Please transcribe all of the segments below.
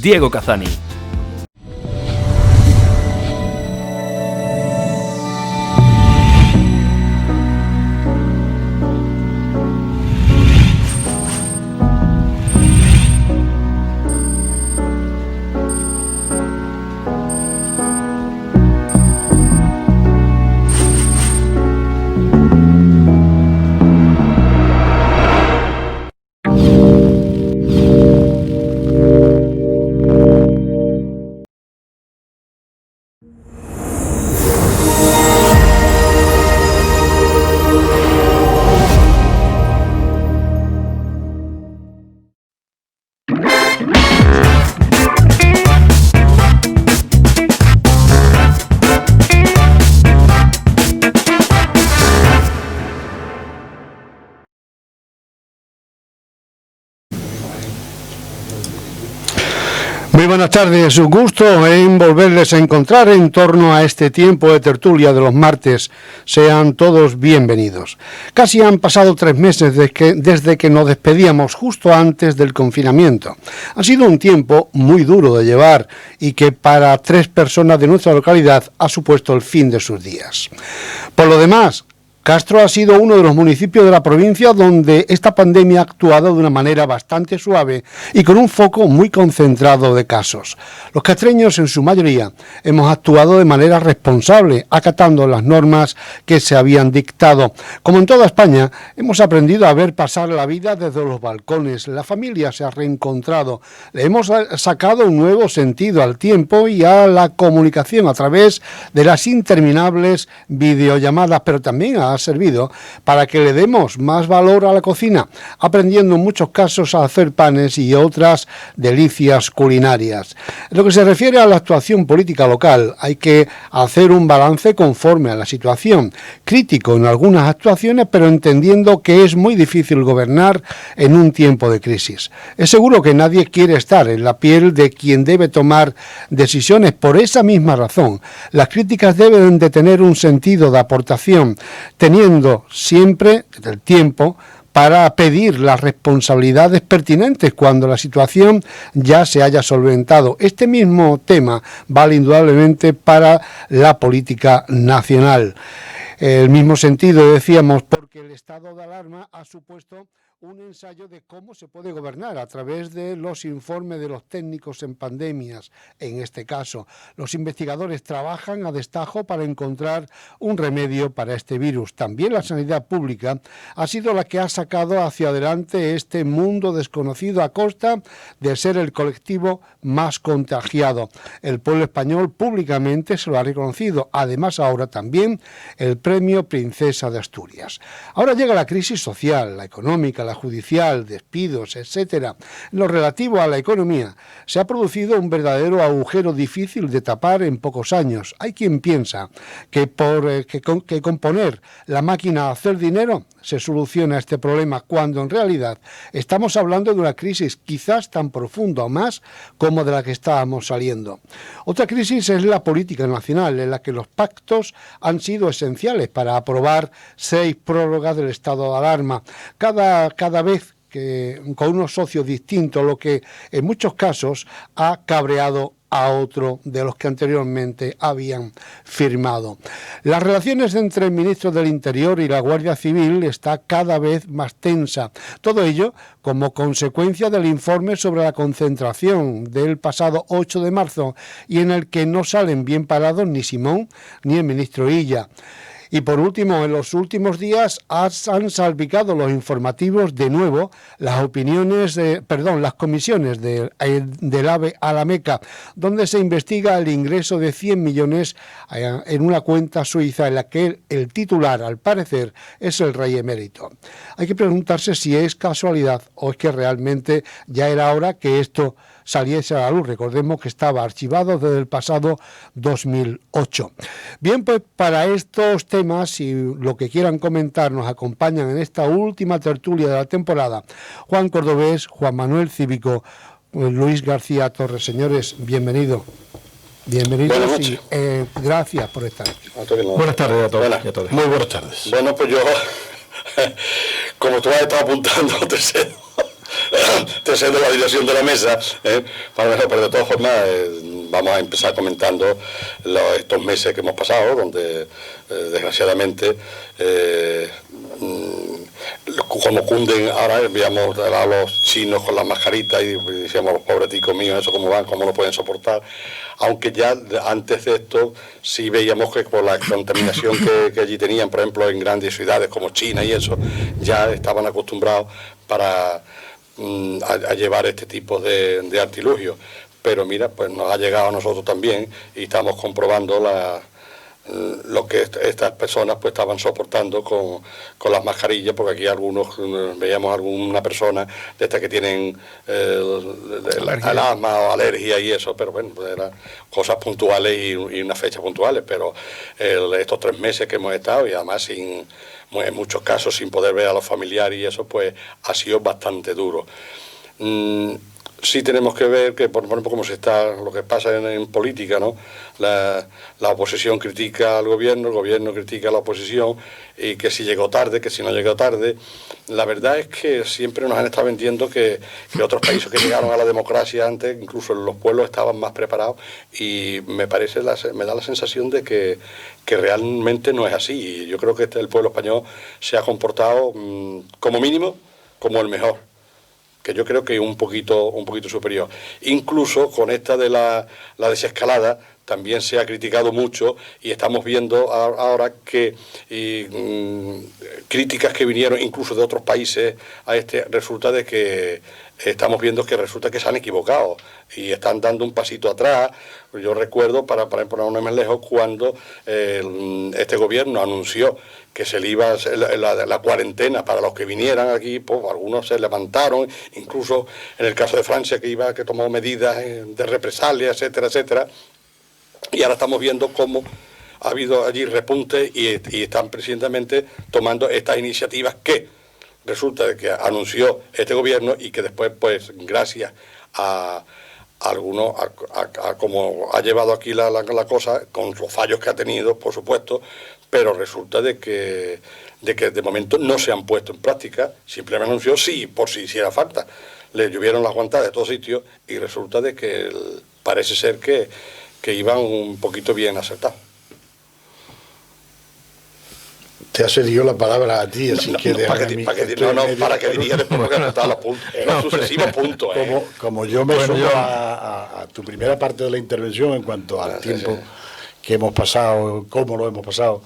Diego Cazani. Muy buenas tardes, un gusto en volverles a encontrar en torno a este tiempo de tertulia de los martes. Sean todos bienvenidos. Casi han pasado 3 meses desde que nos despedíamos justo antes del confinamiento. Ha sido un tiempo muy duro de llevar y que para 3 personas de nuestra localidad ha supuesto el fin de sus días. Por lo demás, Castro ha sido uno de los municipios de la provincia donde esta pandemia ha actuado de una manera bastante suave y con un foco muy concentrado de casos. Los castreños, en su mayoría, hemos actuado de manera responsable, acatando las normas que se habían dictado. Como en toda España, hemos aprendido a ver pasar la vida desde los balcones. La familia se ha reencontrado. Le hemos sacado un nuevo sentido al tiempo y a la comunicación a través de las interminables videollamadas, pero también ha servido para que le demos más valor a la cocina, aprendiendo en muchos casos a hacer panes y otras delicias culinarias. En lo que se refiere a la actuación política local, hay que hacer un balance conforme a la situación, crítico en algunas actuaciones, pero entendiendo que es muy difícil gobernar en un tiempo de crisis. Es seguro que nadie quiere estar en la piel de quien debe tomar decisiones. Por esa misma razón, las críticas deben de tener un sentido de aportación, teniendo siempre el tiempo para pedir las responsabilidades pertinentes cuando la situación ya se haya solventado. Este mismo tema vale indudablemente para la política nacional. El mismo sentido, decíamos, porque el estado de alarma ha supuesto un ensayo de cómo se puede gobernar a través de los informes de los técnicos en pandemias. En este caso, los investigadores trabajan a destajo para encontrar un remedio para este virus. También la sanidad pública ha sido la que ha sacado hacia adelante este mundo desconocido a costa de ser el colectivo más contagiado. El pueblo español públicamente se lo ha reconocido. Además, ahora también el premio Princesa de Asturias. Ahora llega la crisis social, la económica, la judicial, despidos, etcétera. En lo relativo a la economía, se ha producido un verdadero agujero difícil de tapar en pocos años. Hay quien piensa que con poner la máquina a hacer dinero se soluciona este problema, cuando en realidad estamos hablando de una crisis quizás tan profunda o más como de la que estábamos saliendo. Otra crisis es la política nacional, en la que los pactos han sido esenciales para aprobar 6 prórrogas del estado de alarma, cada vez que con unos socios distintos, lo que en muchos casos ha cabreado a otro de los que anteriormente habían firmado. Las relaciones entre el ministro del Interior y la Guardia Civil está cada vez más tensa. Todo ello como consecuencia del informe sobre la concentración del pasado 8 de marzo y en el que no salen bien parados ni Simón ni el ministro Illa. Y por último, en los últimos días han salpicado los informativos de nuevo las comisiones del AVE a la Meca, donde se investiga el ingreso de 100 millones en una cuenta suiza en la que el titular, al parecer, es el rey emérito. Hay que preguntarse si es casualidad o es que realmente ya era hora que esto saliese a la luz. Recordemos que estaba archivado desde el pasado 2008. Bien, pues para estos temas y lo que quieran comentar nos acompañan en esta última tertulia de la temporada Juan Cordobés, Juan Manuel Cívico, Luis García Torres. Señores, bienvenidos y gracias por estar aquí. Buenas tardes a todos. Muy buenas tardes. Bueno, pues yo, como tú has estado apuntando, te cedo te cedo la dirección de la mesa, pero de todas formas vamos a empezar comentando estos meses que hemos pasado, donde desgraciadamente como cunden ahora, veíamos a los chinos con las mascaritas y decíamos, los pobreticos míos, eso cómo van, cómo lo pueden soportar, aunque ya antes de esto sí veíamos que por la contaminación que allí tenían, por ejemplo en grandes ciudades como China y eso, ya estaban acostumbrados a llevar este tipo de artilugios. Pero mira, pues nos ha llegado a nosotros también y estamos comprobando lo que estas personas pues estaban soportando con las mascarillas, porque aquí veíamos alguna persona de estas que tienen el asma o alergia y eso, pero bueno, pues eran cosas puntuales y unas fechas puntuales, pero estos 3 meses que hemos estado y además en muchos casos sin poder ver a los familiares y eso, pues ha sido bastante duro. Sí tenemos que ver que, por ejemplo, como lo que pasa en política, ¿no? La oposición critica al gobierno, el gobierno critica a la oposición, y que si llegó tarde, que si no llegó tarde. La verdad es que siempre nos han estado vendiendo que otros países que llegaron a la democracia antes, incluso los pueblos estaban más preparados, y me da la sensación de que realmente no es así. Y yo creo que el pueblo español se ha comportado como mínimo como el mejor, que yo creo que es un poquito superior. Incluso con esta de la desescalada también se ha criticado mucho, y estamos viendo ahora que críticas que vinieron incluso de otros países a resulta de que estamos viendo que resulta que se han equivocado y están dando un pasito atrás. Yo recuerdo, para poner más lejos, cuando este gobierno anunció que se le iba la cuarentena para los que vinieran aquí, pues algunos se levantaron, incluso en el caso de Francia que tomó medidas de represalia, etcétera, etcétera, y ahora estamos viendo cómo ha habido allí repuntes y están precisamente tomando estas iniciativas que resulta de que anunció este gobierno y que después, pues gracias a algunos, a cómo ha llevado aquí la cosa, con los fallos que ha tenido, por supuesto, pero resulta de que de momento no se han puesto en práctica. Simplemente anunció sí, por si hiciera falta. Le llovieron las guantadas de todos sitios y resulta de que parece ser que iban un poquito bien acertados. Te ha cedido la palabra a ti, así que para que diría después porque no estaba los sucesivos puntos. Como yo me sumo a tu primera parte de la intervención en cuanto al tiempo que hemos pasado, cómo lo hemos pasado,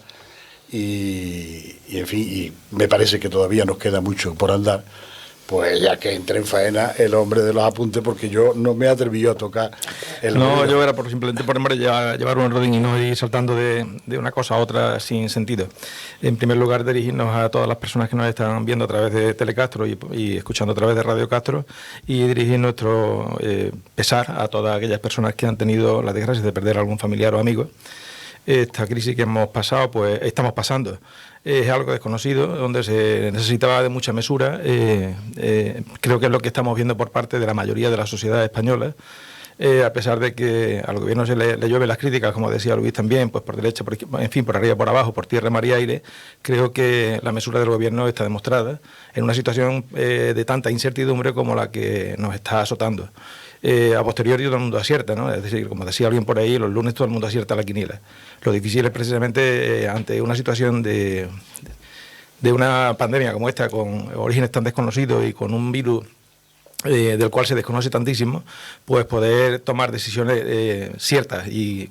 y en fin, y me parece que todavía nos queda mucho por andar, pues ya que entre en faena el hombre de los apuntes, porque yo no me atreví a tocar el... No, yo era simplemente por llevar un orden y no ir saltando de una cosa a otra sin sentido. En primer lugar, dirigirnos a todas las personas que nos están viendo a través de Telecastro y escuchando a través de Radio Castro, y dirigir nuestro pesar a todas aquellas personas que han tenido la desgracia de perder a algún familiar o amigo. Esta crisis que hemos pasado, pues estamos pasando, es algo desconocido, donde se necesitaba de mucha mesura. Creo que es lo que estamos viendo por parte de la mayoría de la sociedad española, a pesar de que al gobierno se le llueven las críticas, como decía Luis también, pues por derecha, en fin, por arriba, por abajo, por tierra, mar y aire. Creo que la mesura del gobierno está demostrada en una situación de tanta incertidumbre como la que nos está azotando. A posteriori todo el mundo acierta, ¿no? Es decir, como decía alguien por ahí, los lunes todo el mundo acierta la quiniela. Lo difícil es precisamente ante una situación de una pandemia como esta, con orígenes tan desconocidos y con un virus del cual se desconoce tantísimo, pues poder tomar decisiones ciertas y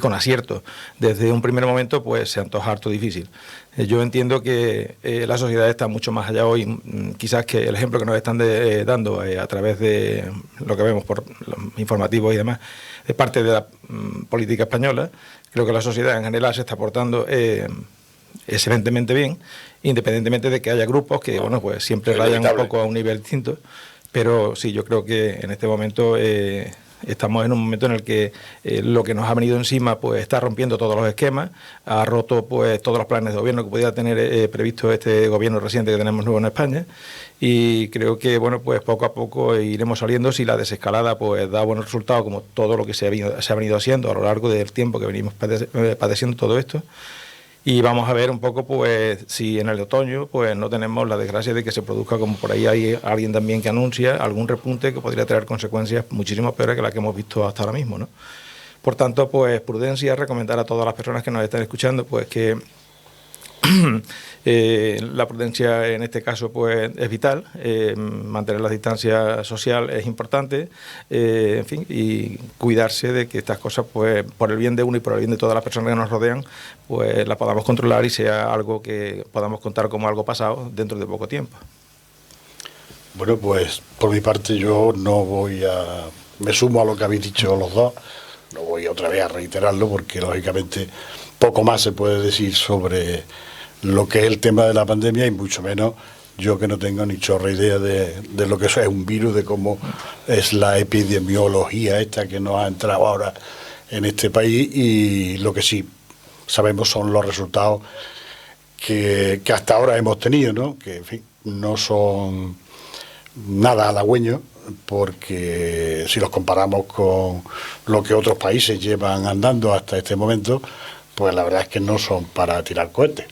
con acierto desde un primer momento, pues se antoja harto difícil. Yo entiendo que la sociedad está mucho más allá hoy, quizás que el ejemplo que nos están dando a través de lo que vemos por los informativos y demás, de parte de la política española. Creo que la sociedad en general se está portando excelentemente bien, independientemente de que haya grupos que, bueno, pues siempre rayan un poco a un nivel distinto, pero sí, yo creo que en este momento estamos en un momento en el que lo que nos ha venido encima pues está rompiendo todos los esquemas, ha roto pues todos los planes de gobierno que pudiera tener previsto este gobierno reciente que tenemos nuevo en España, y creo que bueno, pues poco a poco iremos saliendo si la desescalada pues da buenos resultados, como todo lo que se ha venido haciendo a lo largo del tiempo que venimos padeciendo todo esto. Y vamos a ver un poco, pues, si en el otoño pues no tenemos la desgracia de que se produzca, como por ahí hay alguien también que anuncia, algún repunte que podría traer consecuencias muchísimo peores que las que hemos visto hasta ahora mismo, ¿no? Por tanto, pues prudencia, recomendar a todas las personas que nos están escuchando, pues que la prudencia en este caso pues es vital, mantener la distancia social es importante, en fin, y cuidarse de que estas cosas, pues por el bien de uno y por el bien de todas las personas que nos rodean, pues las podamos controlar y sea algo que podamos contar como algo pasado dentro de poco tiempo. Bueno, pues por mi parte yo no voy a... Me sumo a lo que habéis dicho los dos, no voy otra vez a reiterarlo porque lógicamente poco más se puede decir sobre lo que es el tema de la pandemia y mucho menos yo que no tengo ni chorra idea de lo que eso es un virus, de cómo es la epidemiología esta que nos ha entrado ahora en este país, y lo que sí sabemos son los resultados que hasta ahora hemos tenido, ¿no? Que en fin, no son nada halagüeños, porque si los comparamos con lo que otros países llevan andando hasta este momento, pues la verdad es que no son para tirar cohetes,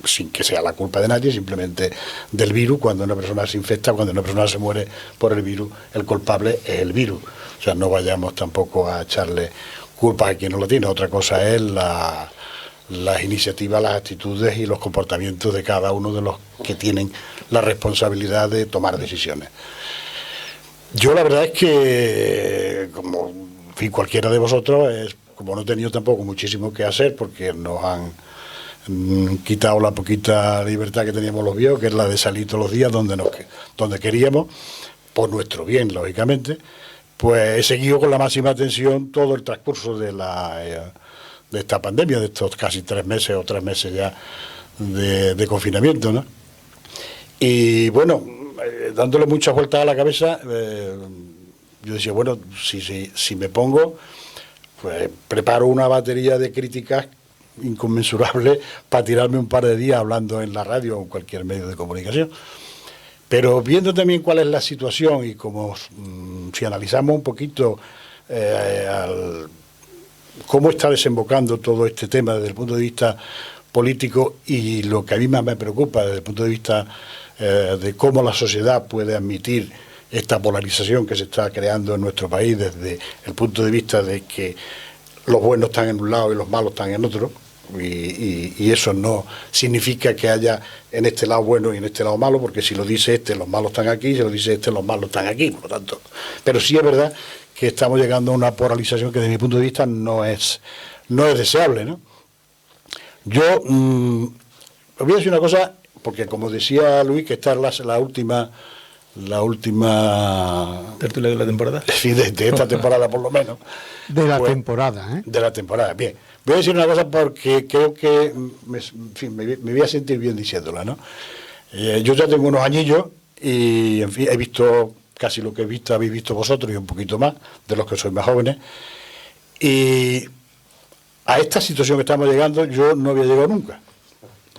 sin que sea la culpa de nadie, simplemente del virus. Cuando una persona se infecta, cuando una persona se muere por el virus, el culpable es el virus. O sea, no vayamos tampoco a echarle culpa a quien no lo tiene. Otra cosa es las iniciativas, las actitudes y los comportamientos de cada uno de los que tienen la responsabilidad de tomar decisiones. Yo la verdad es que, como en fin, cualquiera de vosotros, como no he tenido tampoco muchísimo que hacer, porque nos han quitado la poquita libertad que teníamos los viejos, que es la de salir todos los días donde queríamos, por nuestro bien, lógicamente, pues he seguido con la máxima atención todo el transcurso de esta pandemia, de estos casi 3 meses o 3 meses ya de confinamiento, ¿no? Y bueno, dándole muchas vueltas a la cabeza, yo decía, bueno, si me pongo, pues preparo una batería de críticas inconmensurable para tirarme un par de días hablando en la radio o en cualquier medio de comunicación. Pero viendo también cuál es la situación y como si analizamos un poquito cómo está desembocando todo este tema desde el punto de vista político, y lo que a mí más me preocupa desde el punto de vista de cómo la sociedad puede admitir esta polarización que se está creando en nuestro país desde el punto de vista de que los buenos están en un lado y los malos están en otro, y eso no significa que haya en este lado bueno y en este lado malo, porque si lo dice este, los malos están aquí, si lo dice este, los malos están aquí, por lo tanto. Pero sí es verdad que estamos llegando a una polarización que desde mi punto de vista no es deseable, ¿no? Yo os voy a decir una cosa, porque como decía Luis, que esta es la última tertulia de la temporada. Sí, de esta temporada por lo menos. De la temporada, ¿eh? De la temporada, bien. Voy a decir una cosa porque creo que me voy a sentir bien diciéndola, ¿no? Yo ya tengo unos añillos y, en fin, he visto casi lo que habéis visto vosotros y un poquito más, de los que sois más jóvenes. Y a esta situación que estamos llegando yo no había llegado nunca,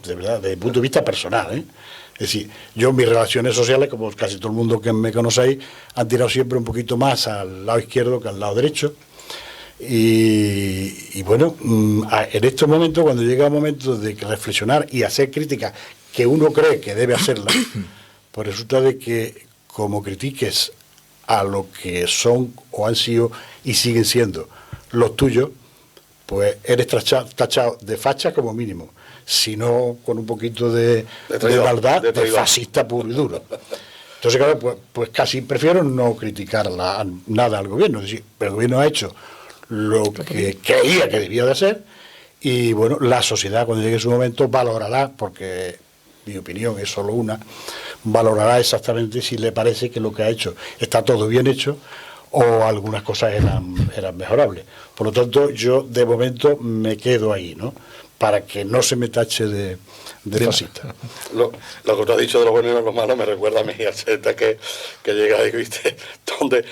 de verdad, desde el punto de vista personal, ¿eh? Es decir, yo mis relaciones sociales, como casi todo el mundo que me conocéis, han tirado siempre un poquito más al lado izquierdo que al lado derecho. Y bueno, en estos momentos, cuando llega el momento de reflexionar y hacer críticas que uno cree que debe hacerlas, pues resulta de que como critiques a lo que son o han sido y siguen siendo los tuyos, pues eres tachado de facha como mínimo, sino con un poquito de maldad, de fascista puro y duro. Entonces, claro, pues casi prefiero no criticar nada al gobierno. Es decir, el gobierno ha hecho lo que creía que debía de hacer, y bueno, la sociedad cuando llegue su momento valorará, porque mi opinión es solo una, valorará exactamente si le parece que lo que ha hecho está todo bien hecho o algunas cosas eran mejorables. Por lo tanto, yo de momento me quedo ahí, ¿no? Para que no se me tache de de fascista. Lo que tú has dicho de los buenos y los malos me recuerda a mi aceta que llega y dice, ¿dónde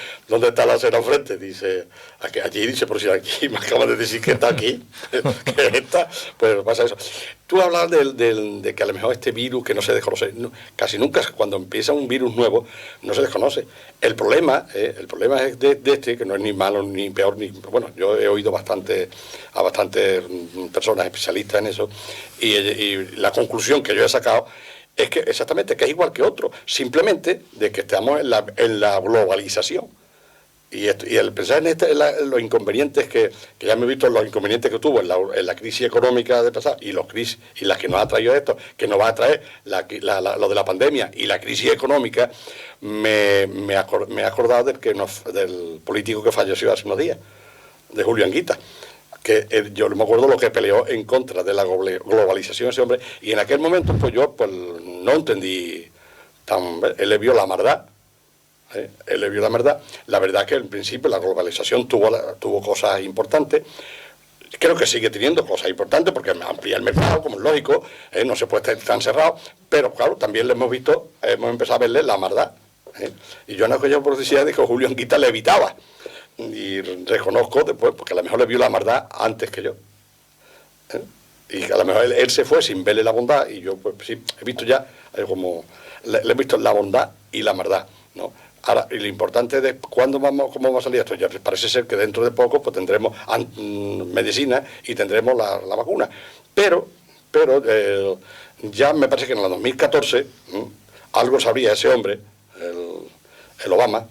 está la acera enfrente? Dice, allí, dice, pero si aquí me acaban de decir que está aquí, que está, pues pasa eso. Tú hablas de que a lo mejor este virus que no se desconoce, casi nunca cuando empieza un virus nuevo no se desconoce. El problema es de este, que no es ni malo ni peor, bueno, yo he oído a bastantes personas especialistas en eso, y la conclusión que yo he sacado es que exactamente que es igual que otro, simplemente de que estamos en la globalización. Y el pensar en los inconvenientes que ya me he visto, los inconvenientes que tuvo en la crisis económica de pasado y las que nos ha traído esto, que nos va a traer lo de la pandemia y la crisis económica, me he acordado del político que falleció hace unos días, de Julio Anguita, que yo me acuerdo lo que peleó en contra de la globalización ese hombre, y en aquel momento pues yo no entendí él le vio la maldad. Él le vio la verdad. La verdad que en principio la globalización tuvo cosas importantes. Creo que sigue teniendo cosas importantes porque amplía el mercado, como es lógico, no se puede estar tan cerrado, pero claro, también le hemos empezado a verle la maldad. Y yo en aquella oportunidad de que Julio Anguita le evitaba. Y reconozco después, porque a lo mejor le vio la maldad antes que yo. Y a lo mejor él se fue sin verle la bondad, y yo pues sí, he visto ya como le he visto la bondad y la maldad, ¿no? Ahora, y lo importante de cómo va a salir esto, ya parece ser que dentro de poco pues tendremos medicina y tendremos la vacuna. Pero ya me parece que en el 2014 algo sabría ese hombre, el Obama,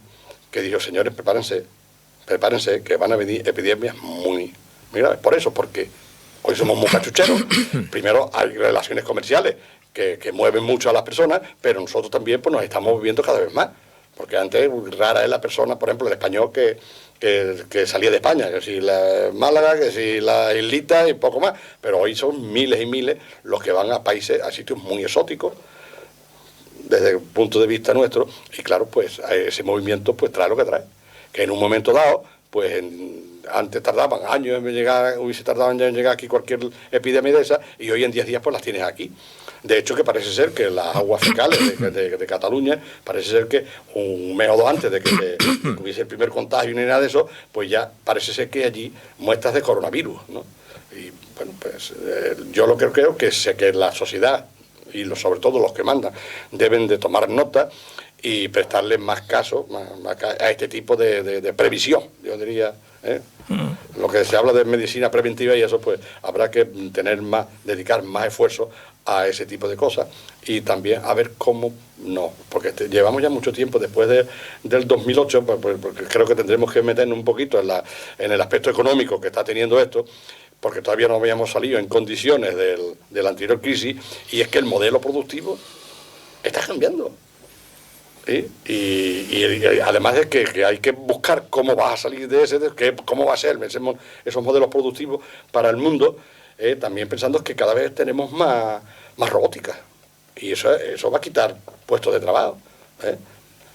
que dijo, señores, prepárense, que van a venir epidemias muy graves. Por eso, porque hoy somos muy cachucheros. Primero hay relaciones comerciales que mueven mucho a las personas, pero nosotros también pues nos estamos viviendo cada vez más. Porque antes rara es la persona, por ejemplo, el español que salía de España, que si la Málaga, que si la islita y poco más. Pero hoy son miles y miles los que van a sitios muy exóticos, desde el punto de vista nuestro. Y claro, pues ese movimiento pues trae lo que trae. Que en un momento dado, pues antes tardaban años en llegar, hubiese tardado años en llegar aquí cualquier epidemia de esa, y hoy en 10 días pues las tienes aquí. De hecho, que parece ser que las aguas fecales de Cataluña, parece ser que un mes o dos antes de que hubiese el primer contagio ni nada de eso, pues ya parece ser que allí muestras de coronavirus, ¿no? Y bueno, pues yo lo que creo que es que la sociedad, y sobre todo los que mandan, deben de tomar nota y prestarle más caso a este tipo de previsión, yo diría. Lo que se habla de medicina preventiva y eso, pues habrá que dedicar más esfuerzo a ese tipo de cosas, y también a ver cómo no, porque llevamos ya mucho tiempo después del 2008, porque creo que tendremos que meternos un poquito en el aspecto económico que está teniendo esto, porque todavía no habíamos salido en condiciones de la anterior crisis, y es que el modelo productivo está cambiando. ¿Sí? Y además es que hay que buscar cómo va a salir cómo va a ser esos modelos productivos para el mundo, también pensando que cada vez tenemos más robótica, y eso va a quitar puestos de trabajo.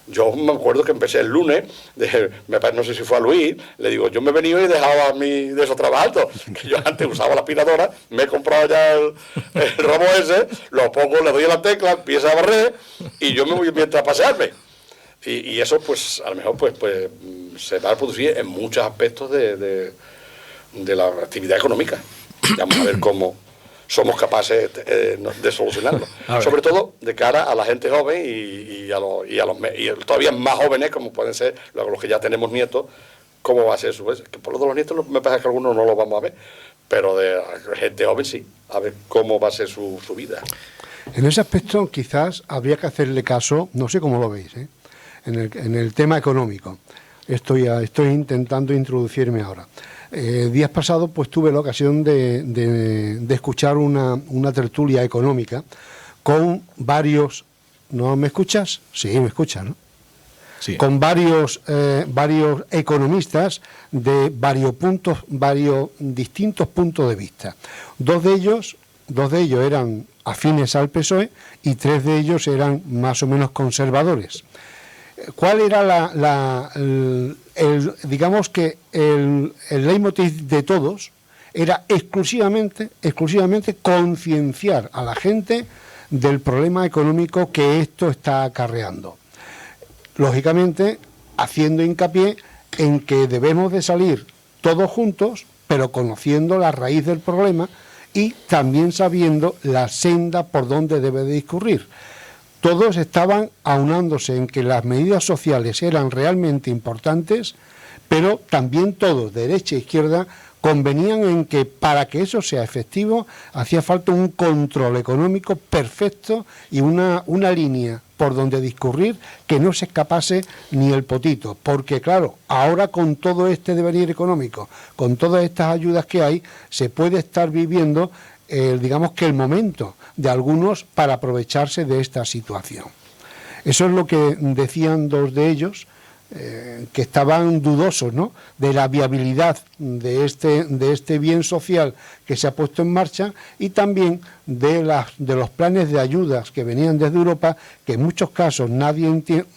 Yo me acuerdo que empecé el lunes, no sé si fue a Luis, le digo, yo me he venido y dejaba de esos trabajos, que yo antes usaba la aspiradora, me he comprado ya el robo ese, lo pongo, le doy a la tecla, empieza a barrer, y yo me voy mientras pasearme. Y eso, pues, a lo mejor, pues se va a producir en muchos aspectos de la actividad económica. Vamos a ver cómo somos capaces de solucionarlo. Sobre todo de cara a la gente joven y todavía más jóvenes, como pueden ser los que ya tenemos nietos, cómo va a ser que por lo de los nietos me parece que algunos no lo vamos a ver, pero de gente joven sí, a ver cómo va a ser su vida. En ese aspecto quizás habría que hacerle caso, no sé cómo lo veis, en el tema económico. Estoy intentando introducirme ahora. Días pasados pues tuve la ocasión de escuchar una tertulia económica con varios... ¿No me escuchas? Sí, me escuchas, ¿no? Sí. Con varios economistas de varios distintos puntos de vista. Dos de ellos eran afines al PSOE y 3 de ellos eran más o menos conservadores. ¿Cuál era digamos que el leitmotiv de todos era exclusivamente concienciar a la gente del problema económico que esto está acarreando. Lógicamente, haciendo hincapié en que debemos de salir todos juntos, pero conociendo la raíz del problema y también sabiendo la senda por donde debe de discurrir. Todos estaban aunándose en que las medidas sociales eran realmente importantes, pero también todos, derecha e izquierda, convenían en que para que eso sea efectivo hacía falta un control económico perfecto y una línea por donde discurrir que no se escapase ni el potito, porque claro, ahora con todo este devenir económico, con todas estas ayudas que hay, se puede estar viviendo, digamos que el momento de algunos para aprovecharse de esta situación. Eso es lo que decían dos de ellos, que estaban dudosos, ¿no?, de la viabilidad de este bien social que se ha puesto en marcha, y también de los planes de ayudas que venían desde Europa, que en muchos casos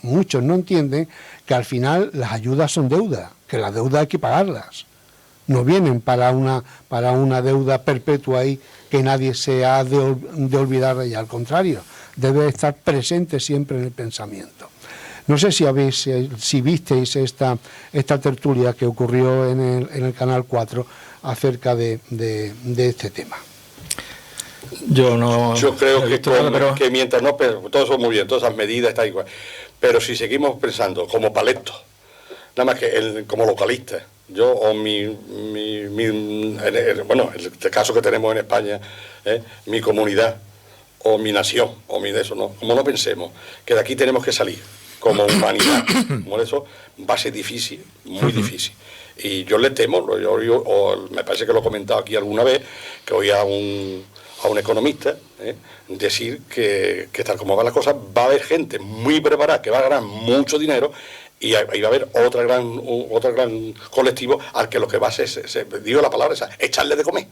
muchos no entienden que al final las ayudas son deuda, que las deudas hay que pagarlas. No vienen para una deuda perpetua ahí que nadie se ha de olvidar de ella, al contrario, debe estar presente siempre en el pensamiento. No sé si visteis esta tertulia que ocurrió en el Canal 4 acerca de este tema. Yo creo que mientras no, pero todo eso muy bien, todas esas medidas están igual. Pero si seguimos pensando como paletos, nada más que como localistas, yo o bueno, en este caso que tenemos en España, mi comunidad o mi nación o mi de eso, no, como no pensemos que de aquí tenemos que salir como humanidad, por eso va a ser difícil, muy difícil. Y yo le temo, me parece que lo he comentado aquí alguna vez, que oí a un economista decir que tal como van las cosas, va a haber gente muy preparada que va a ganar mucho dinero, y va a haber otro gran colectivo al que lo que va a hacer, digo la palabra esa, echarle de comer.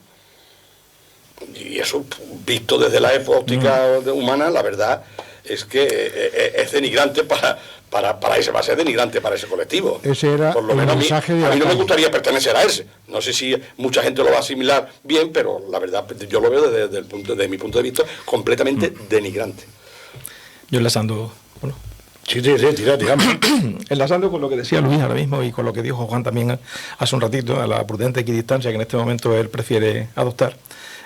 Y eso, visto desde la óptica humana, la verdad es que es denigrante para ese, va a ser denigrante para ese colectivo. Ese era por lo menos el mensaje de la calle. No me gustaría pertenecer a ese. No sé si mucha gente lo va a asimilar bien, pero la verdad yo lo veo desde mi punto de vista completamente denigrante. Yo enlazando, bueno. Sí, digamos. Enlazando con lo que decía Luis ahora mismo y con lo que dijo Juan también hace un ratito, a la prudente equidistancia que en este momento él prefiere adoptar.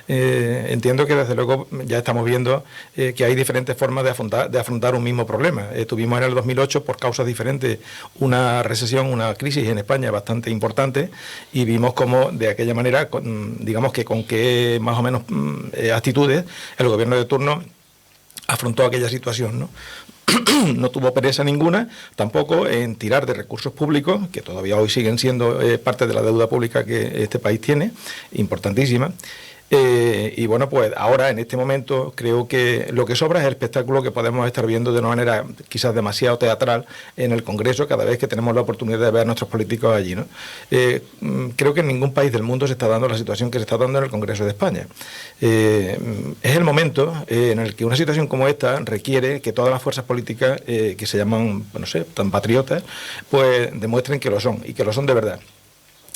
Entiendo que desde luego ya estamos viendo que hay diferentes formas de afrontar un mismo problema. Tuvimos en el 2008, por causas diferentes, una recesión, una crisis en España bastante importante, y vimos cómo de aquella manera, digamos que con qué más o menos actitudes el gobierno de turno afrontó aquella situación, ¿no? No tuvo pereza ninguna, tampoco en tirar de recursos públicos, que todavía hoy siguen siendo parte de la deuda pública que este país tiene, importantísima. Y bueno, pues ahora en este momento creo que lo que sobra es el espectáculo que podemos estar viendo de una manera quizás demasiado teatral en el Congreso cada vez que tenemos la oportunidad de ver a nuestros políticos allí, ¿no? Creo que en ningún país del mundo se está dando la situación que se está dando en el Congreso de España. Es el momento en el que una situación como esta requiere que todas las fuerzas políticas que se llaman, no sé, tan patriotas, pues demuestren que lo son, y que lo son de verdad.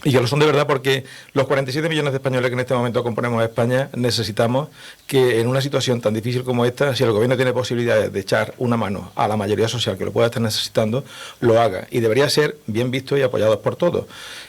Y que lo son de verdad, porque los 47 millones de españoles que en este momento componemos España necesitamos que en una situación tan difícil como esta, si el gobierno tiene posibilidades de echar una mano a la mayoría social que lo pueda estar necesitando, lo haga. Y debería ser bien visto y apoyado por todos.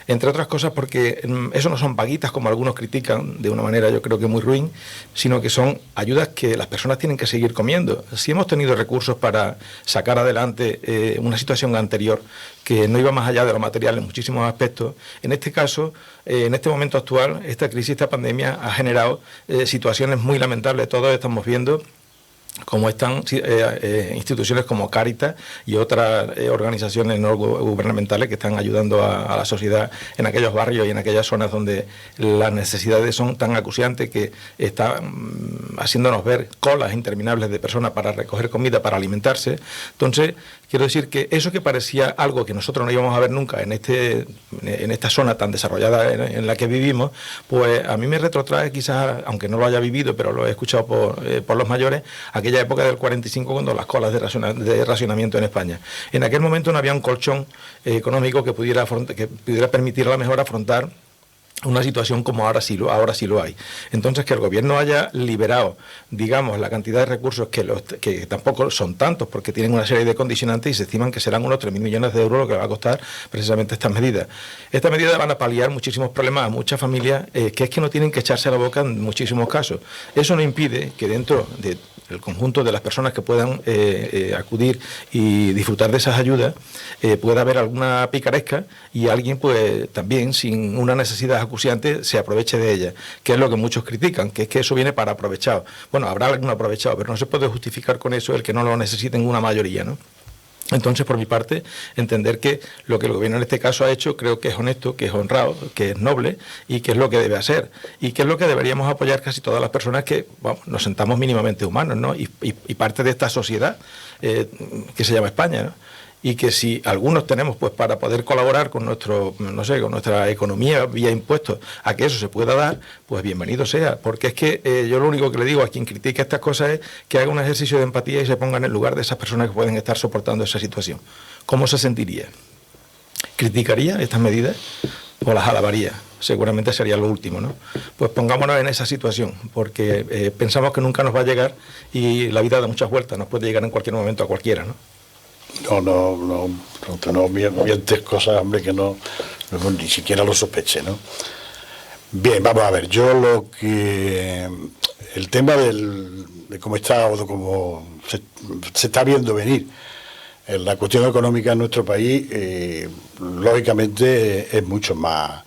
Entre otras cosas porque eso no son paguitas como algunos critican de una manera yo creo que muy ruin, sino que son ayudas que las personas tienen que seguir comiendo. Si hemos tenido recursos para sacar adelante una situación anterior que no iba más allá de lo material en muchísimos aspectos, en este caso, en este momento actual, esta crisis, esta pandemia ha generado situaciones muy lamentables. Todos estamos viendo cómo están instituciones como Cáritas y otras organizaciones no gubernamentales que están ayudando a la sociedad en aquellos barrios y en aquellas zonas donde las necesidades son tan acuciantes que están haciéndonos ver colas interminables de personas para recoger comida, para alimentarse. Entonces, quiero decir que eso que parecía algo que nosotros no íbamos a ver nunca en esta zona tan desarrollada en la que vivimos, pues a mí me retrotrae quizás, aunque no lo haya vivido, pero lo he escuchado por los mayores, aquella época del 45, cuando las colas de racionamiento en España. En aquel momento no había un colchón económico que pudiera permitir a lo mejor afrontar una situación como ahora sí lo hay. Entonces, que el gobierno haya liberado, digamos, la cantidad de recursos que tampoco son tantos, porque tienen una serie de condicionantes y se estiman que serán unos 3.000 millones de euros lo que va a costar precisamente estas medidas. Estas medidas van a paliar muchísimos problemas a muchas familias que es que no tienen que echarse a la boca en muchísimos casos. Eso no impide que dentro del conjunto de las personas que puedan acudir y disfrutar de esas ayudas pueda haber alguna picaresca y alguien pues también sin una necesidad acuciante se aproveche de ella, que es lo que muchos critican, que es que eso viene para aprovechado. Bueno, habrá algún aprovechado, pero no se puede justificar con eso el que no lo necesiten una mayoría, ¿no? Entonces, por mi parte, entender que lo que el gobierno en este caso ha hecho creo que es honesto, que es honrado, que es noble y que es lo que debe hacer y que es lo que deberíamos apoyar casi todas las personas que nos sentamos mínimamente humanos, ¿no? Y parte de esta sociedad que se llama España, ¿no? Y que si algunos tenemos pues para poder colaborar con con nuestra economía vía impuestos a que eso se pueda dar, pues bienvenido sea, porque es que yo lo único que le digo a quien critique estas cosas es que haga un ejercicio de empatía y se ponga en el lugar de esas personas que pueden estar soportando esa situación. ¿Cómo se sentiría? ¿Criticaría estas medidas o las alabaría? Seguramente sería lo último, ¿no? Pues pongámonos en esa situación, porque pensamos que nunca nos va a llegar y la vida da muchas vueltas, nos puede llegar en cualquier momento a cualquiera, ¿no? No mientes cosas, hombre, que no ni siquiera lo sospeché, ¿no? Bien, vamos a ver, el tema de cómo está o de cómo se está viendo venir la cuestión económica en nuestro país, lógicamente es mucho más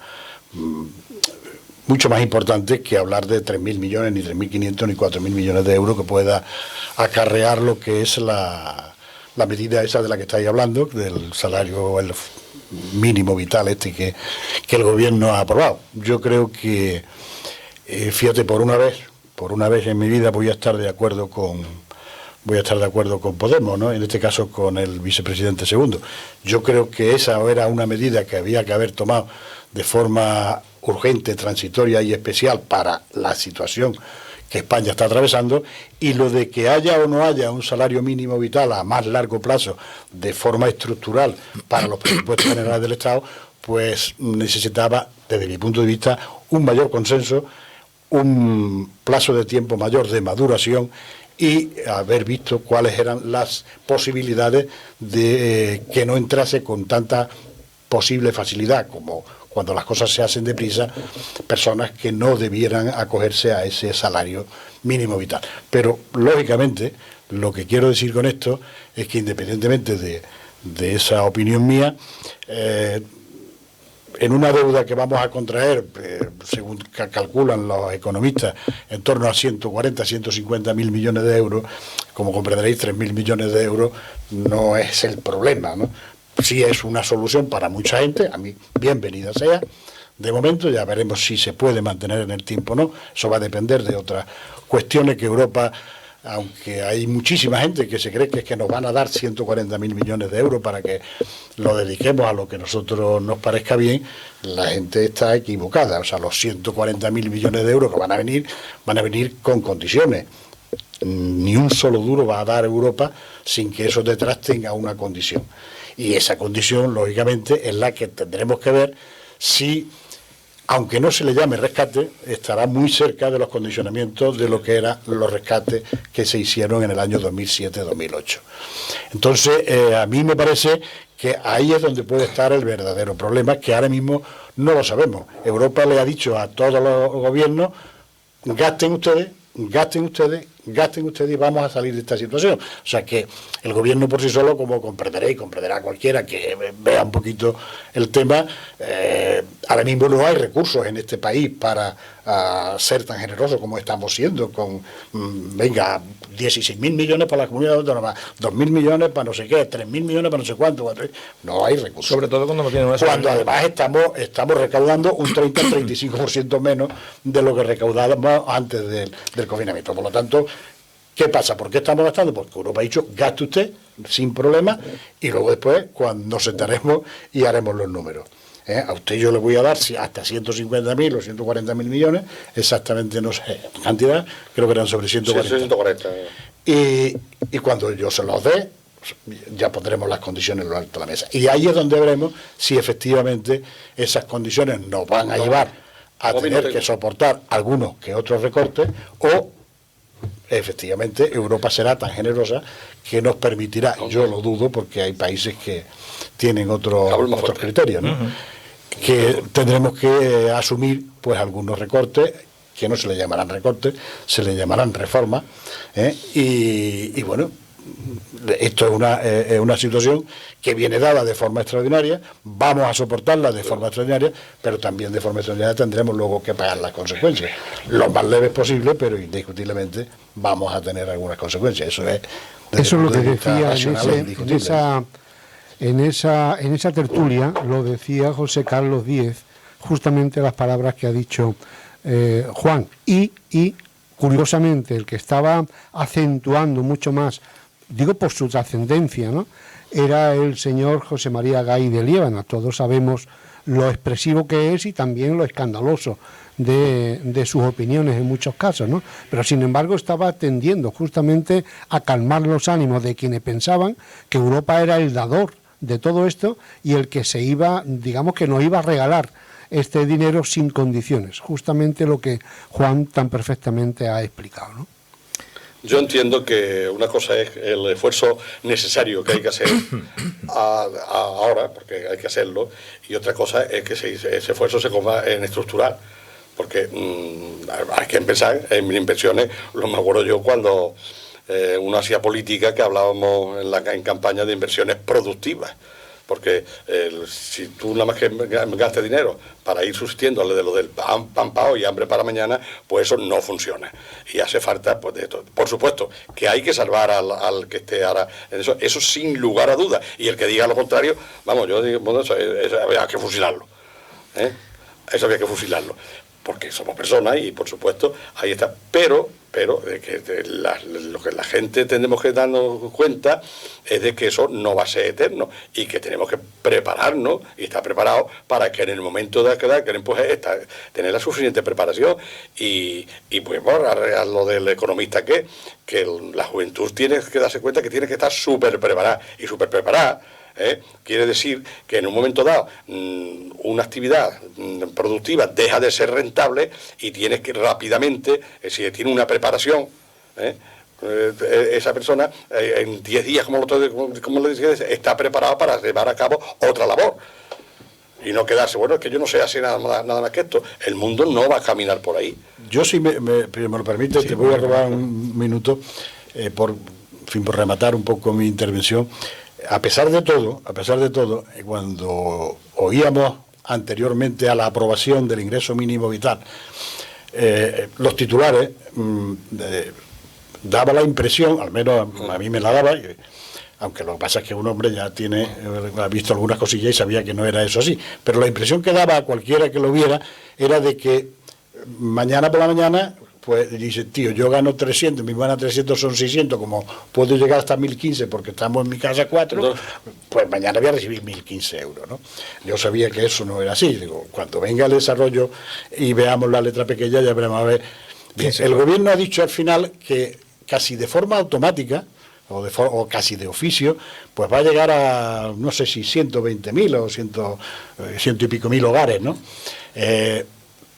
importante que hablar de 3.000 millones, ni 3.500, ni 4.000 millones de euros que pueda acarrear lo que es la medida esa de la que estáis hablando, del salario el mínimo vital que el gobierno ha aprobado. Yo creo que, fíjate, por una vez en mi vida voy a estar de acuerdo con Podemos, ¿no? En este caso con el vicepresidente segundo. Yo creo que esa era una medida que había que haber tomado de forma urgente, transitoria y especial para la situación que España está atravesando, y lo de que haya o no haya un salario mínimo vital a más largo plazo de forma estructural para los presupuestos generales del Estado, pues necesitaba, desde mi punto de vista, un mayor consenso, un plazo de tiempo mayor de maduración y haber visto cuáles eran las posibilidades de que no entrase con tanta posible facilidad como cuando las cosas se hacen deprisa, personas que no debieran acogerse a ese salario mínimo vital. Pero, lógicamente, lo que quiero decir con esto es que, independientemente de esa opinión mía, en una deuda que vamos a contraer, según calculan los economistas, en torno a 140, 150.000 millones de euros, como comprenderéis, 3.000 millones de euros no es el problema, ¿no? Sí es una solución para mucha gente, a mí bienvenida sea. De momento ya veremos si se puede mantener en el tiempo o no. Eso va a depender de otras cuestiones que Europa, aunque hay muchísima gente que se cree que es que nos van a dar 140.000 millones de euros para que lo dediquemos a lo que a nosotros nos parezca bien, la gente está equivocada. O sea, los 140.000 millones de euros que van a venir con condiciones. Ni un solo duro va a dar Europa sin que eso detrás tenga una condición. Y esa condición, lógicamente, es la que tendremos que ver si, aunque no se le llame rescate, estará muy cerca de los condicionamientos de lo que eran los rescates que se hicieron en el año 2007-2008. Entonces, a mí me parece que ahí es donde puede estar el verdadero problema, que ahora mismo no lo sabemos. Europa le ha dicho a todos los gobiernos, gasten ustedes y vamos a salir de esta situación. O sea que el gobierno por sí solo, como comprenderá cualquiera que vea un poquito el tema, ahora mismo no hay recursos en este país para ser tan generosos como estamos siendo, con 16.000 millones para la comunidad autónoma, 2.000 millones para no sé qué, 3.000 millones para no sé cuánto, no hay recursos. Sobre todo cuando no tienen una cuando además estamos recaudando un 30-35% menos de lo que recaudábamos antes del confinamiento. Por lo tanto, ¿qué pasa? ¿Por qué estamos gastando? Porque Europa ha dicho, gaste usted sin problema, y luego después, cuando nos sentaremos y haremos los números. A usted yo le voy a dar hasta 150.000 o 140.000 millones, exactamente no sé cantidad, creo que eran sobre 140. Sí, 140. Y cuando yo se los dé, ya pondremos las condiciones en lo alto de la mesa. Y ahí es donde veremos si efectivamente esas condiciones nos van a llevar a tener que soportar algunos que otros recortes, o efectivamente Europa será tan generosa que nos permitirá, yo lo dudo porque hay países que tienen otros criterios, ¿no? Que tendremos que asumir pues algunos recortes, que no se le llamarán recortes, se le llamarán reformas, y bueno, esto es una situación que viene dada de forma extraordinaria, vamos a soportarla de forma extraordinaria, pero también de forma extraordinaria tendremos luego que pagar las consecuencias, lo más leves posible, pero indiscutiblemente vamos a tener algunas consecuencias. Eso es lo que decía en esa tertulia, lo decía José Carlos Díez, justamente las palabras que ha dicho Juan, y curiosamente el que estaba acentuando mucho más, digo por su trascendencia, ¿no?, era el señor José María Gay de Liébana. Todos sabemos lo expresivo que es y también lo escandaloso de sus opiniones en muchos casos, ¿no? Pero sin embargo estaba tendiendo justamente a calmar los ánimos de quienes pensaban que Europa era el dador de todo esto y el que se iba, digamos que nos iba a regalar este dinero sin condiciones, justamente lo que Juan tan perfectamente ha explicado, ¿no? Yo entiendo que una cosa es el esfuerzo necesario que hay que hacer ahora, porque hay que hacerlo, y otra cosa es que ese esfuerzo se coma en estructural, porque hay que empezar, en mis impresiones, lo me acuerdo yo cuando uno hacía política, que hablábamos en campaña de inversiones productivas, porque si tú nada más que gastes dinero para ir subsistiendo de lo del pan para hoy y hambre para mañana, pues eso no funciona. Y hace falta, pues, de esto. Por supuesto, que hay que salvar al que esté ahora en eso sin lugar a dudas. Y el que diga lo contrario, vamos, yo digo, bueno, eso había que fusilarlo. Eso había que fusilarlo. Porque somos personas y, por supuesto, ahí está. Pero lo que la gente tenemos que darnos cuenta es de que eso no va a ser eterno y que tenemos que prepararnos y estar preparados para que en el momento de quedar, que empuje, tener la suficiente preparación y pues bueno, a lo del economista que la juventud tiene que darse cuenta que tiene que estar súper preparada y súper preparada. Quiere decir que en un momento dado una actividad productiva deja de ser rentable y tienes que rápidamente, si tiene una preparación, esa persona en 10 días, como le decía, está preparado para llevar a cabo otra labor y no quedarse, bueno, es que yo no sé hacer nada más que esto. El mundo no va a caminar por ahí. Yo, si me lo permite, te voy a robar un minuto por rematar un poco mi intervención. A pesar de todo, cuando oíamos anteriormente a la aprobación del ingreso mínimo vital, los titulares daba la impresión, al menos a mí me la daba, aunque lo que pasa es que un hombre ya ha visto algunas cosillas y sabía que no era eso así, pero la impresión que daba a cualquiera que lo viera era de que mañana por la mañana, pues dice, tío, yo gano 300, mis ganas 300 son 600, como puedo llegar hasta 1015 porque estamos en mi casa 4, pues mañana voy a recibir 1015 euros, ¿no? Yo sabía que eso no era así. Digo, cuando venga el desarrollo y veamos la letra pequeña, ya veremos a ver. Bien, el gobierno ha dicho al final que casi de forma automática, o casi de oficio, pues va a llegar a, no sé si 120.000 o 100 y pico mil hogares, ¿no?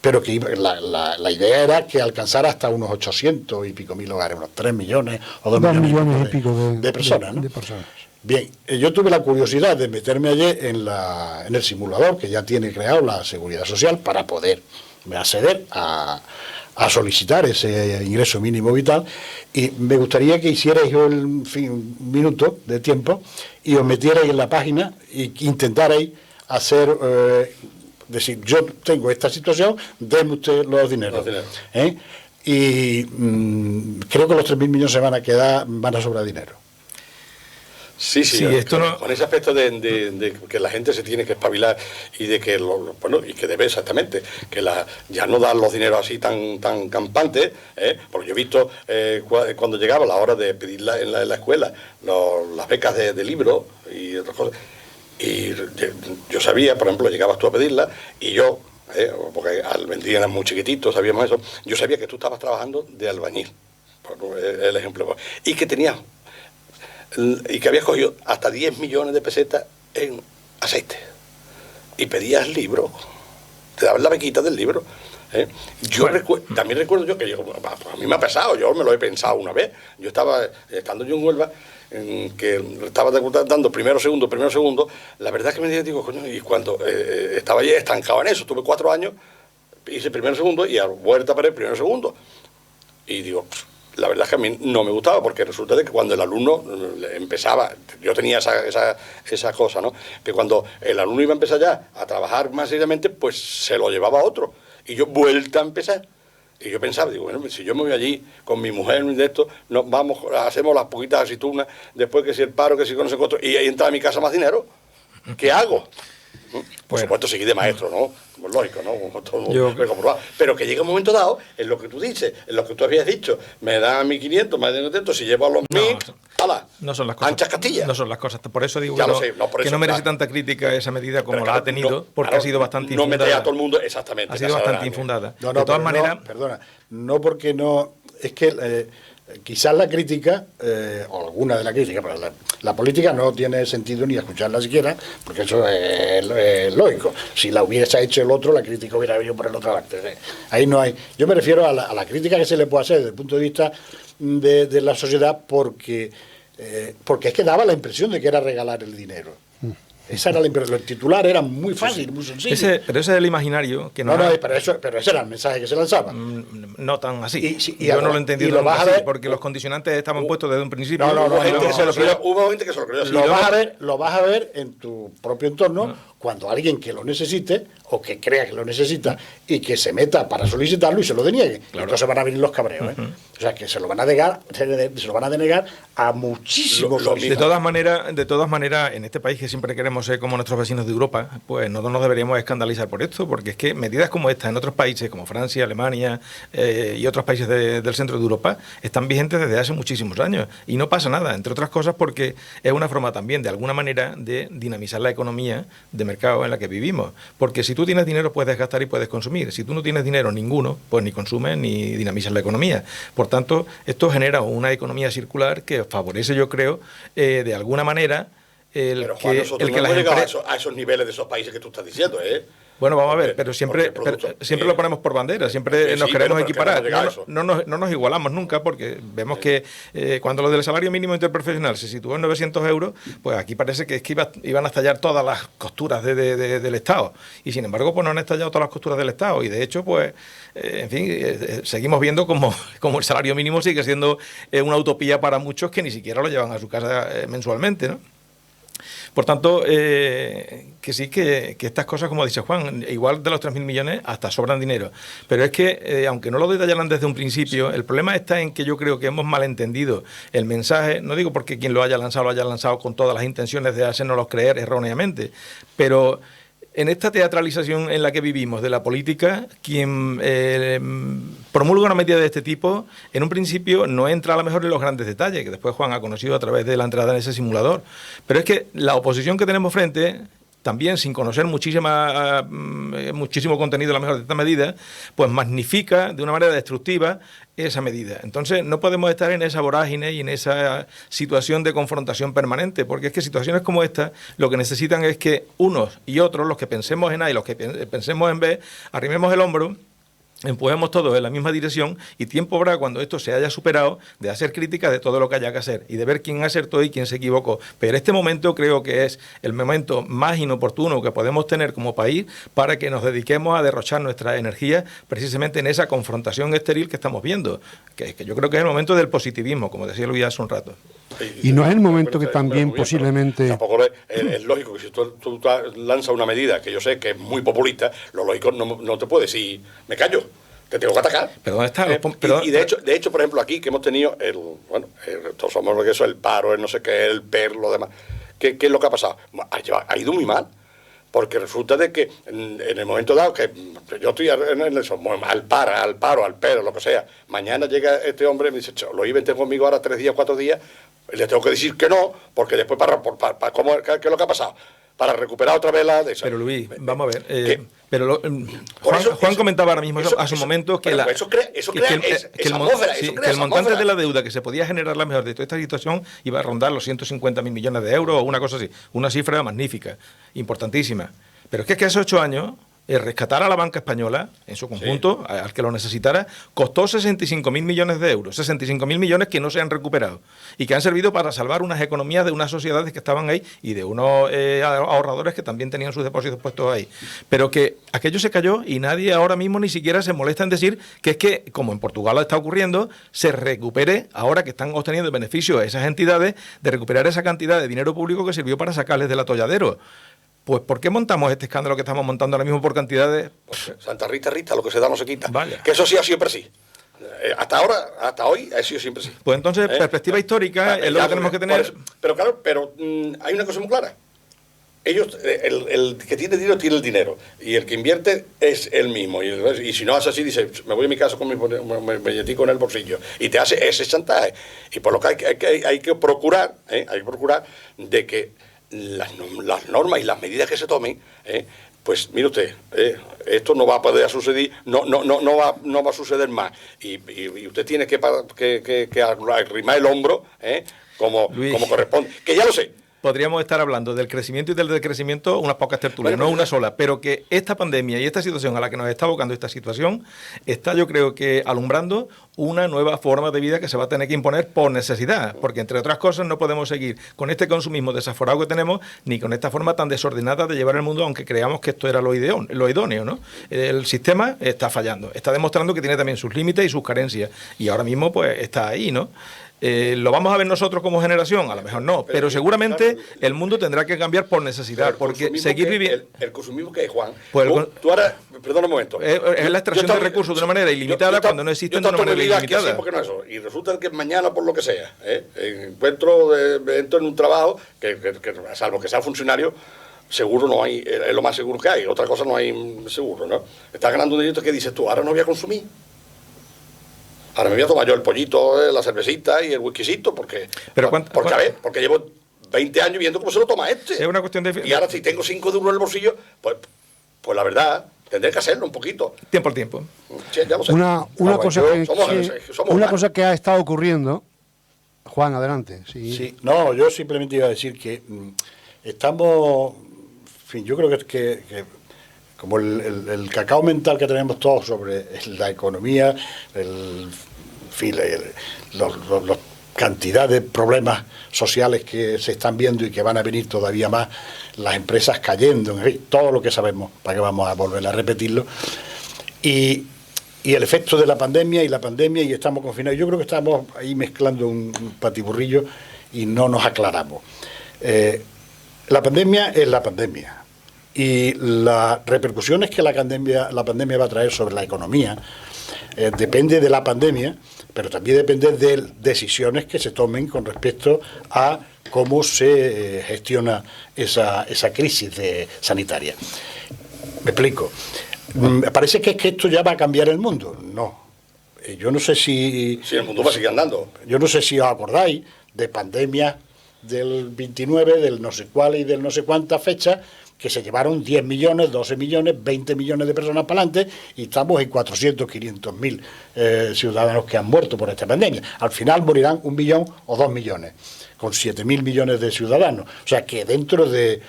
Pero que la idea era que alcanzara hasta unos 800 y pico mil hogares, unos 3 millones o 2 millones y pico de personas, ¿no? De personas. Bien, yo tuve la curiosidad de meterme ayer en el simulador que ya tiene creado la Seguridad Social para poder acceder a solicitar ese ingreso mínimo vital, y me gustaría que hicierais un minuto de tiempo y os metierais en la página e intentarais hacer... decir, yo tengo esta situación, denme usted los dineros. Y creo que los 3.000 millones van a sobrar dinero. Sí, esto con ese aspecto de que la gente se tiene que espabilar y de que y que debe exactamente que ya no dan los dineros así tan campantes, porque yo he visto cuando llegaba la hora de pedirla en la escuela las becas de libros y otras cosas. Y yo sabía, por ejemplo, llegabas tú a pedirla y yo, porque al vendían eran muy chiquititos, sabíamos eso, yo sabía que tú estabas trabajando de albañil, por el ejemplo, y que habías cogido hasta 10 millones de pesetas en aceite y pedías libros. te daban la bequita del libro. Yo también recuerdo yo que a mí me ha pasado, yo me lo he pensado una vez. Yo estaba, estando yo en Huelva, que estaba dando primero, segundo, la verdad que me digo, coño, y cuando estaba ya estancado en eso, tuve 4 años, hice primero, segundo, y a vuelta para el primero, segundo. Y digo, la verdad es que a mí no me gustaba, porque resulta de que cuando el alumno empezaba, yo tenía esa cosa, ¿no? Que cuando el alumno iba a empezar ya a trabajar más seriamente, pues se lo llevaba a otro. Y yo vuelta a empezar. Y yo pensaba, digo, bueno, si yo me voy allí con mi mujer de esto, hacemos las poquitas aceitunas, después que si el paro, que si con no sé cuánto, y ahí entra a mi casa más dinero, ¿qué hago? Por supuesto, seguir de maestro, ¿no? Como es lógico, ¿no? Todo comprobado. Pero que llega un momento dado, en lo que tú dices, en lo que tú habías dicho, me da 1.500, me da 1.500, si llevo a los 1.000, ¡hala! No son las cosas. Anchas Castilla. No son las cosas. Por eso digo que no merece tanta crítica esa medida como la ha tenido, porque ha sido bastante infundada. No mete a todo el mundo, exactamente. Ha sido bastante infundada. No, de todas maneras... Perdona, no porque no... Es que... quizás la crítica, o alguna de la crítica, pero la política no tiene sentido ni escucharla siquiera, porque eso es lógico. Si la hubiese hecho el otro, la crítica hubiera venido por el otro lado. Ahí no hay. Yo me refiero a la crítica que se le puede hacer desde el punto de vista de la sociedad, porque es que daba la impresión de que era regalar el dinero. Esa era la impresión. El titular era muy fácil, muy sencillo. Pero ese es el imaginario que pero ese era el mensaje que se lanzaba. No tan así. Yo no lo he entendido nunca así, porque los condicionantes estaban puestos desde un principio. Hubo gente que se lo creyó. Lo vas a ver en tu propio entorno cuando alguien que lo necesite o que crea que lo necesita y que se meta para solicitarlo y se lo deniegue. Claro. Entonces van a venir los cabreos. O sea, que se lo van a denegar a muchísimos. De todas maneras, en este país que siempre queremos ser como nuestros vecinos de Europa, pues no nos deberíamos escandalizar por esto, porque es que medidas como esta en otros países como Francia, Alemania y otros países del centro de Europa están vigentes desde hace muchísimos años y no pasa nada, entre otras cosas porque es una forma también de alguna manera de dinamizar la economía de mercado en la que vivimos, porque si tú tienes dinero puedes gastar y puedes consumir, si tú no tienes dinero ninguno, pues ni consumes ni dinamizas la economía. Por tanto, esto genera una economía circular que favorece, yo creo, de alguna manera pero Juan, nosotros no hemos llegado a esos niveles de esos países que tú estás diciendo, ¿eh? Bueno, vamos a ver, pero siempre lo ponemos por bandera, siempre nos queremos equiparar. No nos igualamos nunca, porque vemos que cuando lo del salario mínimo interprofesional se situó en 900 euros, pues aquí parece que iban a estallar todas las costuras del Estado. Y sin embargo, pues no han estallado todas las costuras del Estado. Y de hecho, pues, en fin, seguimos viendo como el salario mínimo sigue siendo una utopía para muchos que ni siquiera lo llevan a su casa mensualmente, ¿no? Por tanto, que sí que estas cosas, como dice Juan, igual de los 3.000 millones hasta sobran dinero. Pero es que, aunque no lo detallaran desde un principio, el problema está en que yo creo que hemos malentendido el mensaje. No digo porque quien lo haya lanzado con todas las intenciones de hacérnoslos creer erróneamente, pero en esta teatralización en la que vivimos de la política, quien promulga una medida de este tipo, en un principio no entra a lo mejor en los grandes detalles, que después Juan ha conocido a través de la entrada en ese simulador. Pero es que la oposición que tenemos frente, también sin conocer muchísimo contenido a lo mejor de esta medida, pues magnifica de una manera destructiva esa medida. Entonces no podemos estar en esa vorágine y en esa situación de confrontación permanente, porque es que situaciones como esta lo que necesitan es que unos y otros, los que pensemos en A y los que pensemos en B, arrimemos el hombro, empujemos todos en la misma dirección y tiempo habrá cuando esto se haya superado de hacer crítica de todo lo que haya que hacer y de ver quién acertó y quién se equivocó. Pero este momento creo que es el momento más inoportuno que podemos tener como país para que nos dediquemos a derrochar nuestra energía precisamente en esa confrontación estéril que estamos viendo, que yo creo que es el momento del positivismo, como decía Luis hace un rato. Y no es el momento que también posiblemente... Tampoco es lógico que si tú lanzas una medida que yo sé que es muy populista, lo lógico no te puede decir, me callo, te tengo que atacar. ¿Pero dónde está? Y de hecho, por ejemplo, aquí que hemos tenido todos somos lo que eso, el paro, el no sé qué, el PER, lo demás. ¿Qué es lo que ha pasado? Ha ido muy mal. Porque resulta de que en el momento dado que yo estoy en eso, al paro, al PER, lo que sea, mañana llega este hombre y me dice, lo iba a tener conmigo ahora 3 días, 4 días, le tengo que decir que no, porque después ¿qué es lo que ha pasado? Para recuperar otra vez la de esa. Pero Luis, vamos a ver. Juan comentaba ahora mismo hace un momento que el montante de la deuda que se podía generar la mejor de toda esta situación iba a rondar los 150.000 millones de euros o una cosa así. Una cifra magnífica, importantísima. Pero es que hace 8 años rescatar a la banca española en su conjunto, sí, al que lo necesitara, costó 65.000 millones de euros, 65.000 millones que no se han recuperado y que han servido para salvar unas economías de unas sociedades que estaban ahí y de unos ahorradores que también tenían sus depósitos puestos ahí. Pero que aquello se cayó y nadie ahora mismo ni siquiera se molesta en decir que es que, como en Portugal está ocurriendo, se recupere, ahora que están obteniendo beneficios a esas entidades, de recuperar esa cantidad de dinero público que sirvió para sacarles del atolladero. Pues ¿por qué montamos este escándalo que estamos montando ahora mismo por cantidades? Pues, Santa Rita, lo que se da no se quita. Vaya. Que eso sí ha sido siempre así. Hasta hoy ha sido siempre así. Pues entonces, perspectiva histórica es lo que tenemos que tener. Eso. Pero claro, hay una cosa muy clara. Ellos, el que tiene dinero, tiene el dinero. Y el que invierte es él mismo. Y si no hace así, dice, me voy a mi casa con mi billetico en el bolsillo. Y te hace ese chantaje. Y por lo que hay que procurar, de que las normas y las medidas que se tomen, pues mire usted, esto no va a poder suceder, no va a suceder más. Y usted tiene que arrimar el hombro, como corresponde. Que ya lo sé. Podríamos estar hablando del crecimiento y del decrecimiento unas pocas tertulias, no una sola, pero que esta pandemia y esta situación a la que nos está abocando esta situación está, yo creo que alumbrando una nueva forma de vida que se va a tener que imponer por necesidad, porque entre otras cosas no podemos seguir con este consumismo desaforado que tenemos, ni con esta forma tan desordenada de llevar el mundo, aunque creamos que esto era lo idóneo, ¿no? El sistema está fallando, está demostrando que tiene también sus límites y sus carencias, y ahora mismo pues está ahí, ¿no? ¿Lo vamos a ver nosotros como generación? A lo mejor no, pero seguramente el mundo tendrá que cambiar por necesidad, porque seguir viviendo... El consumismo que es, Juan, pues tú ahora, perdona un momento. Es la extracción de recursos de una manera ilimitada cuando no existen de una manera ilimitada. Porque no es eso. Y resulta que mañana, por lo que sea, entro en un trabajo, que salvo que sea funcionario, seguro no hay, es lo más seguro que hay, otra cosa no hay seguro, ¿no? Estás ganando un dinero que dices tú, ahora no voy a consumir. Ahora me voy a tomar yo el pollito, la cervecita y el whiskycito, porque llevo 20 años viendo cómo se lo toma este. Es una cuestión de... Y ahora si tengo 5 euros en el bolsillo, pues la verdad, tendré que hacerlo un poquito. Tiempo al tiempo. Sí, ya lo sé. Una cosa que ha estado ocurriendo... Juan, adelante. Sí, no, yo simplemente iba a decir que estamos... En fin, yo creo que como el cacao mental que tenemos todos sobre la economía, la cantidad de problemas sociales que se están viendo y que van a venir todavía más, las empresas cayendo, en fin, todo lo que sabemos, para que vamos a volver a repetirlo, y el efecto de la pandemia y estamos confinados. Yo creo que estamos ahí mezclando un patiburrillo y no nos aclaramos. La pandemia es la pandemia. Y las repercusiones que la pandemia va a traer sobre la economía depende de la pandemia, pero también depende de decisiones que se tomen con respecto a cómo se gestiona esa crisis sanitaria. Me explico. Parece que esto ya va a cambiar el mundo. No. Yo no sé si... Sí, el mundo va a seguir andando. Yo no sé si os acordáis de pandemias del 29, del no sé cuál y del no sé cuántas fechas, que se llevaron 10 millones, 12 millones, 20 millones de personas para adelante y estamos en 400, 500 mil ciudadanos que han muerto por esta pandemia. Al final morirán 1 millón o 2 millones, con 7.000 millones de ciudadanos. O sea que dentro de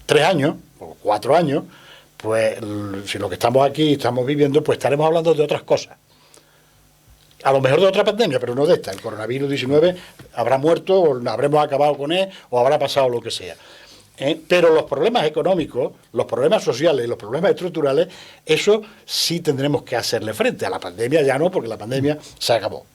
3 años o 4 años, pues si lo que estamos aquí estamos viviendo, pues estaremos hablando de otras cosas. A lo mejor de otra pandemia, pero no de esta. El coronavirus 19 habrá muerto, o habremos acabado con él, o habrá pasado lo que sea. Pero los problemas económicos, los problemas sociales, los problemas estructurales, eso sí tendremos que hacerle frente. A la pandemia ya no, porque la pandemia se acabó.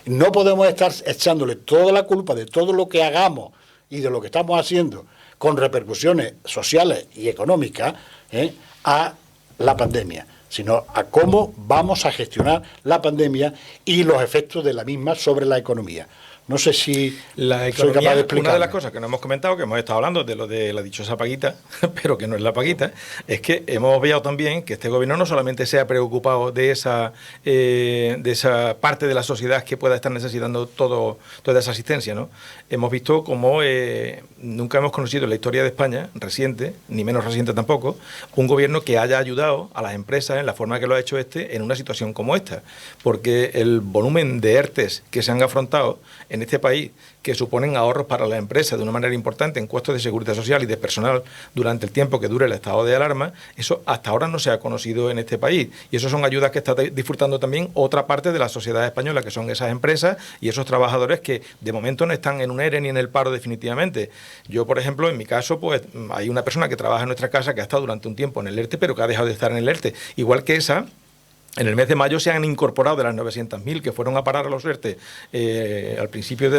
No podemos estar echándole toda la culpa de todo lo que hagamos y de lo que estamos haciendo con repercusiones sociales y económicas a la pandemia, sino a cómo vamos a gestionar la pandemia y los efectos de la misma sobre la economía. No sé si la economía, soy capaz de explicar. Una de las cosas que no hemos comentado, que hemos estado hablando de lo de la dichosa paguita, pero que no es la paguita, es que hemos obviado también que este gobierno no solamente se ha preocupado de esa parte de la sociedad que pueda estar necesitando toda esa asistencia, ¿no? Hemos visto como nunca hemos conocido en la historia de España, reciente, ni menos reciente tampoco, un gobierno que haya ayudado a las empresas en la forma que lo ha hecho en una situación como esta, porque el volumen de ERTEs que se han afrontado en en este país que suponen ahorros para las empresas de una manera importante en costos de seguridad social y de personal durante el tiempo que dure el estado de alarma, eso hasta ahora no se ha conocido en este país. Y eso son ayudas que está disfrutando también otra parte de la sociedad española, que son esas empresas y esos trabajadores que de momento no están en un ERE ni en el paro definitivamente. Yo, por ejemplo, en mi caso, pues hay una persona que trabaja en nuestra casa que ha estado durante un tiempo en el ERTE, pero que ha dejado de estar en el ERTE. Igual que esa, en el mes de mayo se han incorporado de las 900.000 que fueron a parar a los ERTE al principio de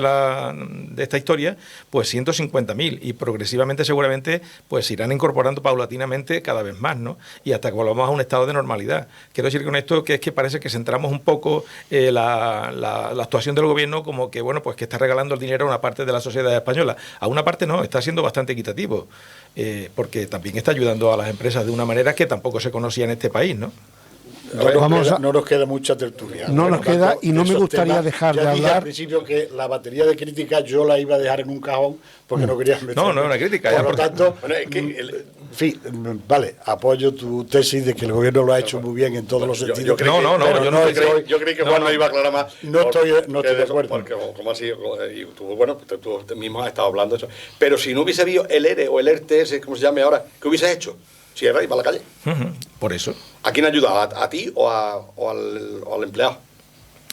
esta historia, pues 150.000, y progresivamente seguramente pues se irán incorporando paulatinamente cada vez más, ¿no? Y hasta que volvamos a un estado de normalidad. Quiero decir con esto que es que parece que centramos un poco la actuación del gobierno como que, bueno, pues que está regalando el dinero a una parte de la sociedad española. A una parte no, está siendo bastante equitativo, porque también está ayudando a las empresas de una manera que tampoco se conocía en este país, ¿no? No nos queda mucha tertulia. No nos queda, y no me gustaría dejar de ya dije hablar. al principio que la batería de críticas yo la iba a dejar en un cajón porque no quería meter. No, no es una crítica. Por lo tanto, en fin, vale, apoyo tu tesis de que el gobierno lo ha hecho muy bien en todos los sentidos. Yo creí que Juan no iba a aclarar más. No estoy de acuerdo. Porque como así, y tú, bueno, tú mismo has estado hablando de eso. Pero si no hubiese habido el ERE o el ERTE, como se llame ahora, ¿qué hubieses hecho? Cierra y va a la calle. Por eso. ¿A quién ayudaba? ¿A ti o al empleado?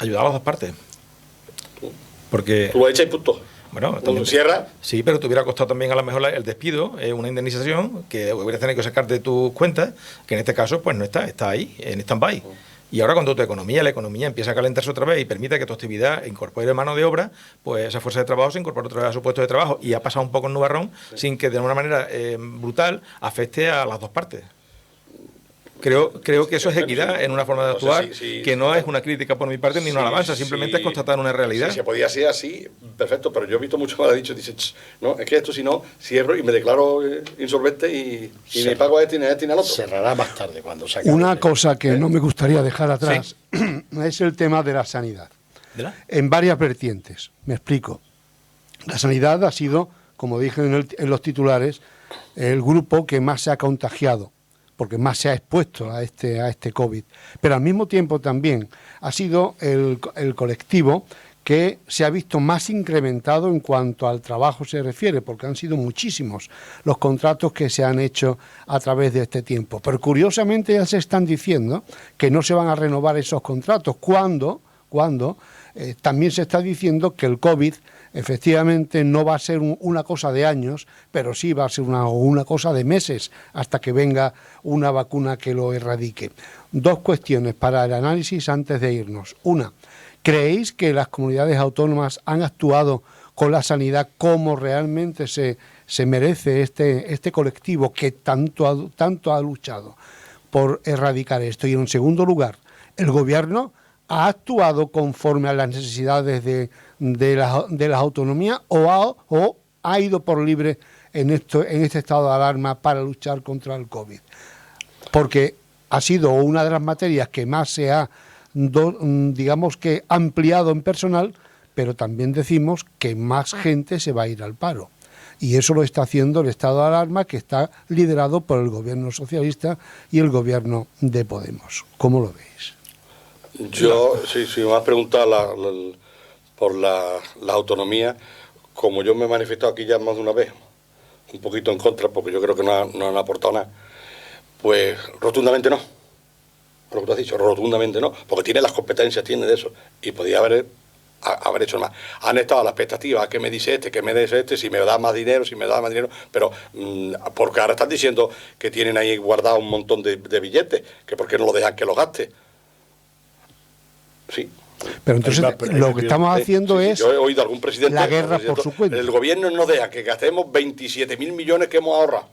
Ayudaba a las dos partes. Porque Tú lo echas y punto. bueno, ¿Un cierra? Sí, pero te hubiera costado también a lo mejor el despido, una indemnización que hubieras tenido que sacar de tus cuentas, que en este caso pues no está ahí, en stand-by. Y ahora cuando la economía empieza a calentarse otra vez y permite que tu actividad incorpore mano de obra, pues esa fuerza de trabajo se incorpora otra vez a su puesto de trabajo y ha pasado un poco en nubarrón sin que de una manera brutal afecte a las dos partes. Creo que eso es equidad en una forma de actuar, que no es una crítica por mi parte ni una alabanza, simplemente es constatar una realidad. Si se podía ser así, perfecto, pero yo he visto mucho más dicho, dice, no, es que esto si no, cierro y me declaro insolvente y me pago a este y a al otro. Cerrará más tarde cuando saque. Una cosa que no me gustaría dejar atrás es el tema de la sanidad. En varias vertientes. Me explico. La sanidad ha sido, como dije en los titulares, el grupo que más se ha contagiado, porque más se ha expuesto a este COVID. Pero al mismo tiempo también ha sido el colectivo que se ha visto más incrementado en cuanto al trabajo se refiere, porque han sido muchísimos los contratos que se han hecho a través de este tiempo. Pero curiosamente ya se están diciendo que no se van a renovar esos contratos, cuando también se está diciendo que el COVID efectivamente no va a ser una cosa de años, pero sí va a ser una cosa de meses hasta que venga una vacuna que lo erradique. Dos cuestiones para el análisis antes de irnos. Una, ¿creéis que las comunidades autónomas han actuado con la sanidad como realmente se merece este colectivo que tanto ha luchado por erradicar esto? Y en segundo lugar, ¿el gobierno ha actuado conforme a las necesidades de las autonomías o ha ido por libre en este estado de alarma para luchar contra el COVID? Porque ha sido una de las materias que más se ha, digamos que, ampliado en personal, pero también decimos que más gente se va a ir al paro. Y eso lo está haciendo el estado de alarma, que está liderado por el gobierno socialista y el gobierno de Podemos. ¿Cómo lo veis? Yo, si me has preguntado por la autonomía, como yo me he manifestado aquí ya más de una vez, un poquito en contra, porque yo creo que no han aportado nada, pues rotundamente no. Lo que tú has dicho, rotundamente no, porque tiene las competencias, tiene de eso, y podía haber hecho más. Han estado a la expectativa, ¿qué me dice este? ¿Qué me dice este? Si me da más dinero, pero porque ahora están diciendo que tienen ahí guardado un montón de billetes, que por qué no lo dejan que los gaste. Sí. Pero entonces lo que estamos haciendo es yo he oído a algún presidente, la guerra por su cuenta. El gobierno no deja que gastemos 27.000 millones que hemos ahorrado.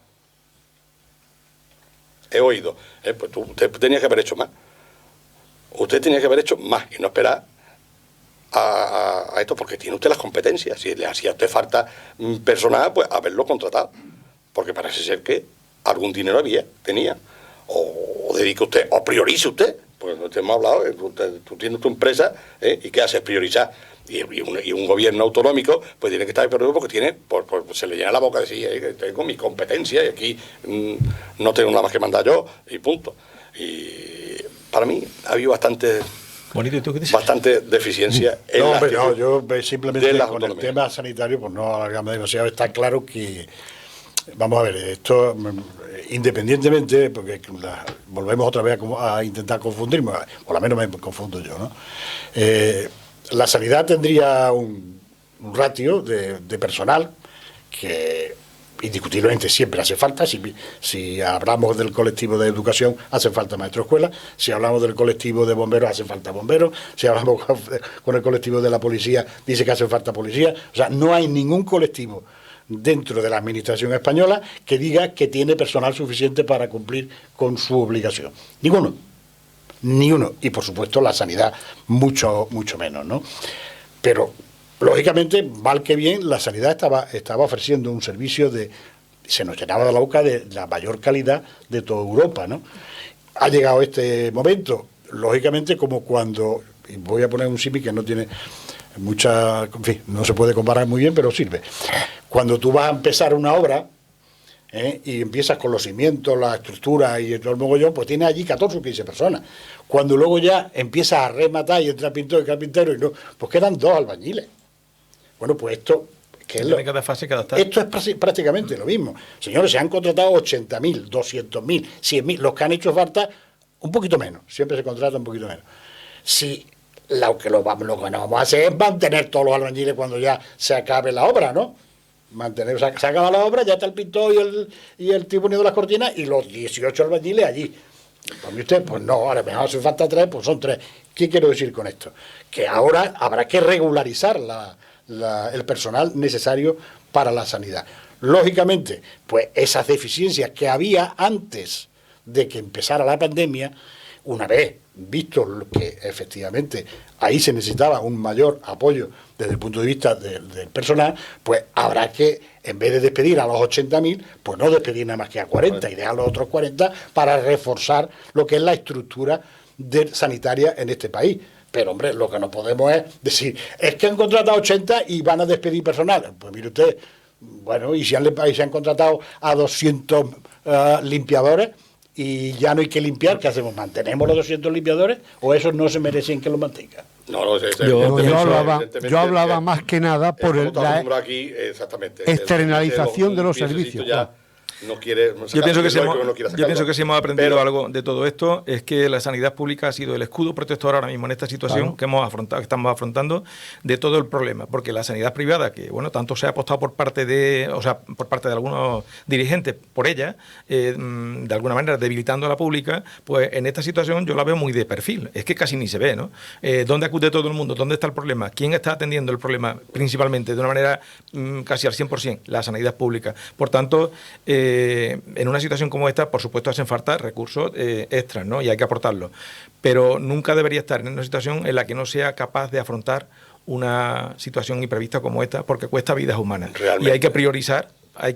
He oído. Pues usted tenía que haber hecho más. Usted tenía que haber hecho más y no esperar a esto, porque tiene usted las competencias. Si le hacía a usted falta personal, pues haberlo contratado. Porque parece ser que algún dinero tenía. O dedique usted, o priorice usted. Pues te hemos hablado, tú tienes tu empresa, ¿y qué haces? Priorizar. Y un gobierno autonómico pues tiene que estar priorizado porque tiene, se le llena la boca de decir, que tengo mi competencia y aquí no tengo nada más que mandar yo, y punto. Y para mí ha habido bastante Bonito, ¿y tú qué dices? bastante deficiencia en No, la hombre, no, actitud yo de simplemente las con el autonomías. tema sanitario, pues no alargamos demasiado. Está claro que, vamos a ver, esto independientemente, porque volvemos otra vez a intentar confundirme, o al menos me confundo yo, ¿no? La sanidad tendría un ratio de personal que indiscutiblemente siempre hace falta. Si hablamos del colectivo de educación, hace falta maestro de escuela. Si hablamos del colectivo de bomberos, hace falta bomberos. Si hablamos con el colectivo de la policía, dice que hace falta policía. O sea, no hay ningún colectivo dentro de la administración española que diga que tiene personal suficiente para cumplir con su obligación. Ninguno. Ni uno. Y por supuesto la sanidad mucho menos, ¿no? Pero lógicamente, mal que bien, la sanidad estaba ofreciendo un servicio se nos llenaba de la boca de la mayor calidad de toda Europa, ¿no? Ha llegado este momento, lógicamente, como cuando, y voy a poner un símil que no tiene mucha, en fin, no se puede comparar muy bien, pero sirve. Cuando tú vas a empezar una obra, y empiezas con los cimientos, la estructura y todo el mogollón, pues tienes allí 14 o 15 personas. Cuando luego ya empiezas a rematar y entra pintor y carpintero, y no, pues quedan 2 albañiles. Bueno, pues esto, ¿qué es Cada fase, cada esto es prácticamente lo mismo. Señores, se han contratado 80.000, 200.000, 100.000, los que han hecho falta un poquito menos, siempre se contrata un poquito menos. Si lo que no vamos a hacer es mantener todos los albañiles cuando ya se acabe la obra, ¿no? Se acaba la obra, ya está el pintor y el tipo poniendo las cortinas y los 18 albañiles allí. Para mí usted, pues no, ahora mejor si falta 3, pues son 3. ¿Qué quiero decir con esto? Que ahora habrá que regularizar el personal necesario para la sanidad. Lógicamente, pues esas deficiencias que había antes de que empezara la pandemia, una vez visto que efectivamente ahí se necesitaba un mayor apoyo desde el punto de vista del personal, pues habrá que, en vez de despedir a los 80.000, pues no despedir nada más que a 40 y dejar a los otros 40 para reforzar lo que es la estructura sanitaria en este país. Pero, hombre, lo que no podemos es decir, es que han contratado 80 y van a despedir personal. Pues mire usted, bueno, y si han contratado a 200 limpiadores y ya no hay que limpiar, ¿qué hacemos? ¿Mantenemos los 200 limpiadores o esos no se merecen que los mantengan? No, yo hablaba más que nada por la aquí, externalización de los servicios. No quiere, yo pienso que si hemos aprendido algo de todo esto es que la sanidad pública ha sido el escudo protector ahora mismo en esta situación que estamos afrontando de todo el problema, porque la sanidad privada, que bueno, tanto se ha apostado por parte de algunos dirigentes por ella, de alguna manera debilitando a la pública, pues en esta situación yo la veo muy de perfil, es que casi ni se ve, ¿no? ¿Dónde acude todo el mundo? ¿Dónde está el problema? ¿Quién está atendiendo el problema principalmente de una manera casi al 100%? La sanidad pública. Por tanto, en una situación como esta, por supuesto, hacen falta recursos extras, ¿no? Y hay que aportarlos. Pero nunca debería estar en una situación en la que no sea capaz de afrontar una situación imprevista como esta, porque cuesta vidas humanas. Realmente. Y hay que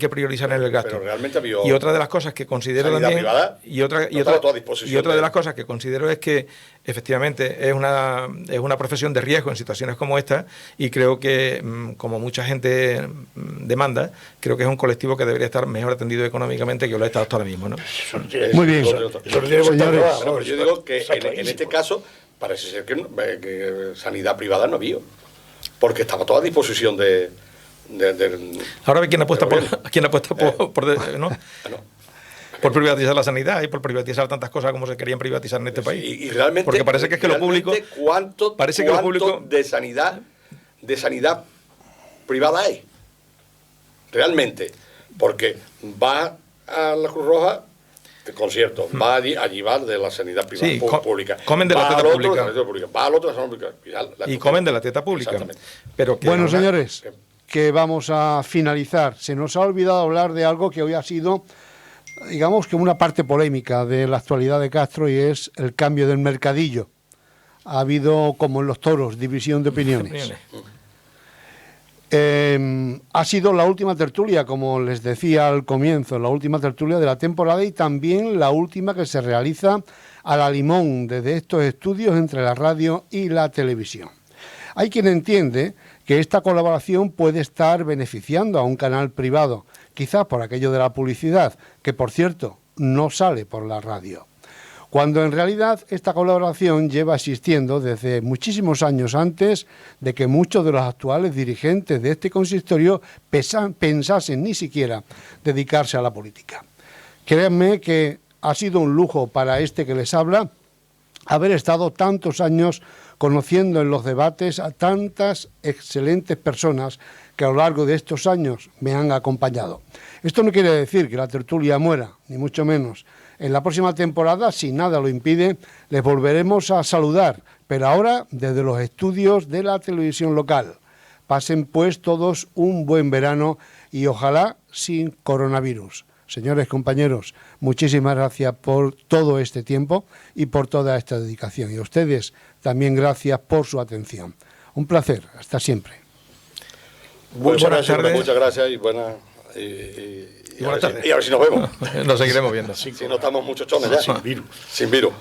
priorizar en el gasto. Pero realmente y otra de las cosas que considero también y otra de las cosas que considero es que efectivamente es una profesión de riesgo en situaciones como esta, y creo que como mucha gente demanda, creo que es un colectivo que debería estar mejor atendido económicamente que lo ha estado hasta ahora mismo, ¿no? Muy bien, señores. Yo digo que en este caso parece ser que sanidad privada no había, porque estaba toda a disposición de ahora ve quién apuesta ¿no? Por privatizar la sanidad y por privatizar tantas cosas como se querían privatizar en este país. Y realmente, porque parece que es que lo público, ¿cuánto de sanidad privada hay? Realmente, porque va a la Cruz Roja de concierto, va allí va de la sanidad privada pública. Comen de la teta pública. Va al otro de la sanidad pública. Y comen de la teta pública. Pero bueno, señores, que vamos a finalizar. Se nos ha olvidado hablar de algo que hoy ha sido, digamos, que una parte polémica de la actualidad de Castro, y es el cambio del mercadillo. Ha habido, como en los toros, división de opiniones. Ha sido la última tertulia, como les decía al comienzo, la última tertulia de la temporada y también la última que se realiza a la limón desde estos estudios entre la radio y la televisión. Hay quien entiende que esta colaboración puede estar beneficiando a un canal privado, quizás por aquello de la publicidad, que por cierto no sale por la radio. cuando en realidad esta colaboración lleva existiendo desde muchísimos años antes de que muchos de los actuales dirigentes de este consistorio pensasen ni siquiera dedicarse a la política. Créanme que ha sido un lujo para este que les habla haber estado tantos años conociendo en los debates a tantas excelentes personas que a lo largo de estos años me han acompañado. Esto no quiere decir que la tertulia muera, ni mucho menos. En la próxima temporada, si nada lo impide, les volveremos a saludar, pero ahora desde los estudios de la televisión local. Pasen pues todos un buen verano y ojalá sin coronavirus. Señores compañeros, muchísimas gracias por todo este tiempo y por toda esta dedicación. Y a ustedes también gracias por su atención. Un placer, hasta siempre. Muchas gracias y buenas. Y a ver si nos vemos. Nos seguiremos viendo. Si no estamos muchochones ya. Sin virus. Sin virus.